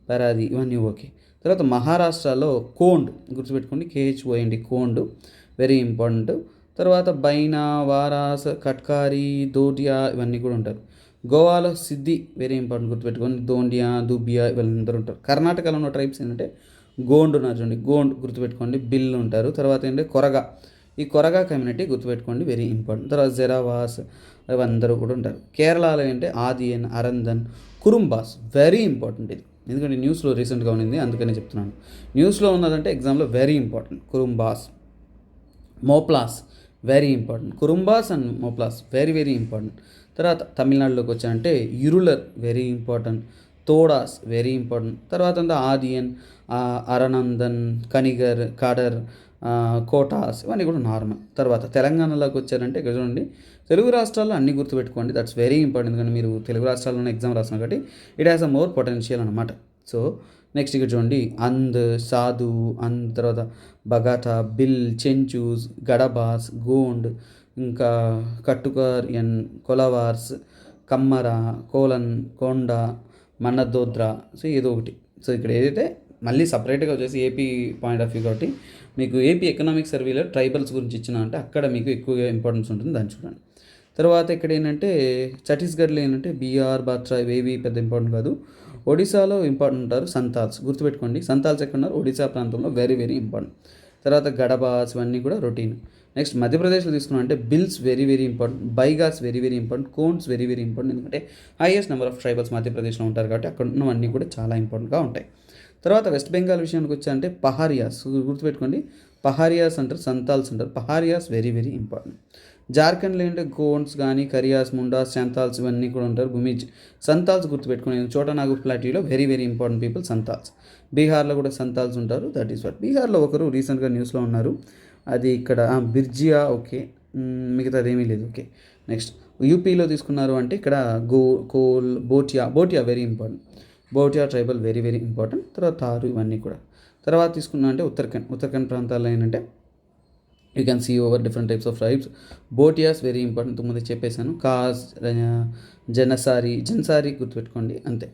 పరాది ఇవన్నీ ఓకే. తర్వాత మహారాష్ట్రలో కోండ్ గుర్తుపెట్టుకోండి, KHOND కోండ్ వెరీ ఇంపార్టెంట్. తర్వాత బైనా, వారాస్, కట్కారీ, దోడియా ఇవన్నీ కూడా ఉంటారు. గోవాలో సిద్ధి వెరీ ఇంపార్టెంట్ గుర్తుపెట్టుకోండి, దోండియా, దుబియా వీళ్ళందరూ ఉంటారు. కర్ణాటకలో ఉన్న ట్రైబ్స్ ఏంటంటే గోండ్ ఉన్నారు చూడండి, గోండ్ గుర్తుపెట్టుకోండి, బిల్ ఉంటారు. తర్వాత ఏంటంటే ఈ కొరగా కమ్యూనిటీ గుర్తుపెట్టుకోండి, వెరీ ఇంపార్టెంట్. తర్వాత జెరావాస్ ఇవందరూ కూడా ఉంటారు. కేరళలో ఏంటంటే ఆదియన్, అరందన్, కురుంబాస్ వెరీ ఇంపార్టెంట్ ఇది, ఎందుకంటే న్యూస్లో రీసెంట్గా ఉన్నది అందుకనే చెప్తున్నాను. న్యూస్లో ఉన్నదంటే ఎగ్జామ్లో very important. Kurumbas, Moplahs very important. Kurumbas and Moplahs very very important. తర్వాత తమిళనాడులోకి వచ్చానంటే Irular very important, Todas very important. తర్వాత అంతా ఆదియన్, అరనందన్, కనిగర్, కాడర్, కోటాస్ ఇవన్నీ కూడా నార్మల్. తర్వాత తెలంగాణలోకి వచ్చారంటే ఇక్కడ చూడండి, తెలుగు రాష్ట్రాల్లో అన్నీ గుర్తుపెట్టుకోండి, దట్స్ వెరీ ఇంపార్టెంట్, ఎందుకంటే మీరు తెలుగు రాష్ట్రాల్లోనే ఎగ్జామ్ రాసిన కాబట్టి it has a more potential అనమాట. సో నెక్స్ట్ ఇక్కడ చూడండి, సాధు, తర్వాత బగాటా, బిల్, చెంచూస్, గడబాస్, గోండ్, ఇంకా కట్టుకర్, కొలవార్స్, కమ్మర, కోలన్, కొండ, మన్నదోద్రా. సో ఏదో ఒకటి. సో ఇక్కడ ఏదైతే మళ్ళీ సపరేట్గా వచ్చేసి ఏపీ పాయింట్ ఆఫ్ వ్యూ కాబట్టి మీకు ఏపీ ఎకనామిక్ సర్వేలో ట్రైబల్స్ గురించి ఇచ్చిన అంటే అక్కడ మీకు ఎక్కువగా ఇంపార్టెన్స్ ఉంటుంది, దాన్ని చూడండి. తర్వాత ఇక్కడ ఏంటంటే ఛత్తీస్గఢ్లో ఏంటంటే బీహార్, బాత్రా ఇవేవి పెద్ద ఇంపార్టెంట్ కాదు. ఒడిశాలో ఇంపార్టెంట్ ఉంటారు సంతాల్స్ గుర్తుపెట్టుకోండి, సంతాల్స్ ఎక్కడ ఉన్నారు, ఒడిశా ప్రాంతంలో వెరీ వెరీ ఇంపార్టెంట్. తర్వాత గడబాస్ ఇవన్నీ కూడా రొటీన్. నెక్స్ట్ మధ్యప్రదేశ్లో తీసుకున్నాం అంటే Bhils very very important, Baigas very very important, Gonds very very important, ఎందుకంటే హైయెస్ట్ నెంబర్ ఆఫ్ ట్రైబల్స్ మధ్యప్రదేశ్లో ఉంటారు కాబట్టి అక్కడ ఉన్నవన్నీ కూడా చాలా ఇంపార్టెంట్గా ఉంటాయి. తర్వాత వెస్ట్ బెంగాల్ విషయానికి వచ్చాయంటే పహారియాస్ గుర్తుపెట్టుకోండి, పహారియాస్ అంటారు, సంతాల్స్ అంటారు, పహారియాస్ వెరీ వెరీ ఇంపార్టెంట్. జార్ఖండ్లో ఏంటంటే గోండ్స్ కానీ కరియాస్, ముండాస్, సంతాల్స్ ఇవన్నీ కూడా ఉంటారు. భూమిజ్ సంతాల్స్ గుర్తుపెట్టుకుని, చోటనాగు ప్లాటీలో వెరీ వెరీ ఇంపార్టెంట్ పీపుల్ సంతాల్స్. బీహార్లో కూడా సంతాల్స్ ఉంటారు, దట్ ఈస్ వాట్. బీహార్లో ఒకరు రీసెంట్గా న్యూస్లో ఉన్నారు, అది ఇక్కడ బిర్జియా, ఓకే, మిగతాది ఏమీ లేదు, ఓకే. నెక్స్ట్ యూపీలో తీసుకున్నారు అంటే ఇక్కడ coal, Bhotia very important, Bhotia tribal very very important. తర్వాత తారు ఇవన్నీ కూడా. తర్వాత తీసుకున్నా అంటే ఉత్తరాఖండ్ ప్రాంతాల్లో ఏంటంటే you can see over different types of tribes. Bhotias very important, ముందు చెప్పేశాను. కాజ్, జన్సారీ గుర్తుపెట్టుకోండి, అంతే.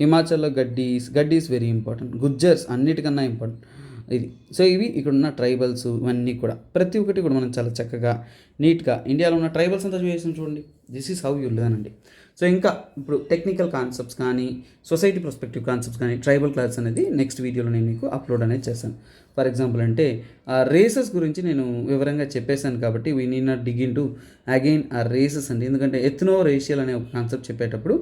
హిమాచల్లో గడ్డీస్ వెరీ ఇంపార్టెంట్. గుజ్జర్స్ అన్నిటికన్నా ఇంపార్టెంట్ ఇది. సో ఇవి ఇక్కడ ఉన్న ట్రైబల్స్ ఇవన్నీ కూడా ప్రతి ఒక్కటి కూడా మనం చాలా చక్కగా నీట్గా ఇండియాలో ఉన్న ట్రైబల్స్ అంతా చూడండి. This is how you learn అండి. సో ఇంకా ఇప్పుడు టెక్నికల్ కాన్సెప్ట్స్ కానీ సొసైటీ పర్స్పెక్టివ్ కాన్సెప్ట్స్ కానీ ట్రైబల్ క్లాస్ అనేది నెక్స్ట్ వీడియోలో నేను మీకు అప్లోడ్ అనేది చేశాను. ఫర్ ఎగ్జాంపుల్ అంటే రేసెస్ గురించి నేను వివరంగా చెప్పేశాను కాబట్టి we need not dig in to again ఆ రేసెస్ అండి, ఎందుకంటే ఎథ్నో రేషియల్ అనే ఒక కాన్సెప్ట్ చెప్పేటప్పుడు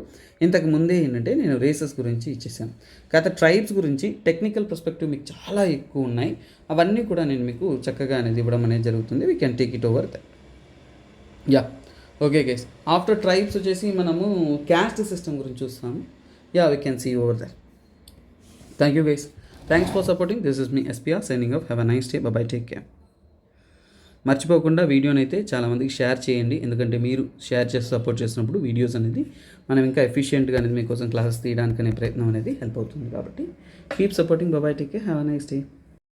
ఇంతకు ముందే ఏంటంటే నేను రేసెస్ గురించి ఇచ్చేసాను. కాకపోతే ట్రైబ్స్ గురించి టెక్నికల్ పర్స్పెక్టివ్ మీకు చాలా ఎక్కువ ఉన్నాయి, అవన్నీ కూడా నేను మీకు చక్కగా అనేది ఇవ్వడం అనేది జరుగుతుంది. We can take it over that. Yeah okay guys, after tribes వచ్చేసి మనము క్యాస్ట్ సిస్టమ్ గురించి చూస్తాము. Yeah we can see over that. Thank you guys, thanks for supporting. This is me SPR signing off. Have a nice day, bye, take care. మర్చిపోకుండా వీడియోని అయితే చాలామందికి షేర్ చేయండి, ఎందుకంటే మీరు షేర్ చేసి సపోర్ట్ చేసినప్పుడు వీడియోస్ అనేది మనం ఇంకా ఎఫిషియెంట్గా అనేది మీకోసం క్లాసెస్ తీయడానికి అనే ప్రయత్నం అనేది హెల్ప్ అవుతుంది. కాబట్టి keep supporting, by, take care, have a nice day.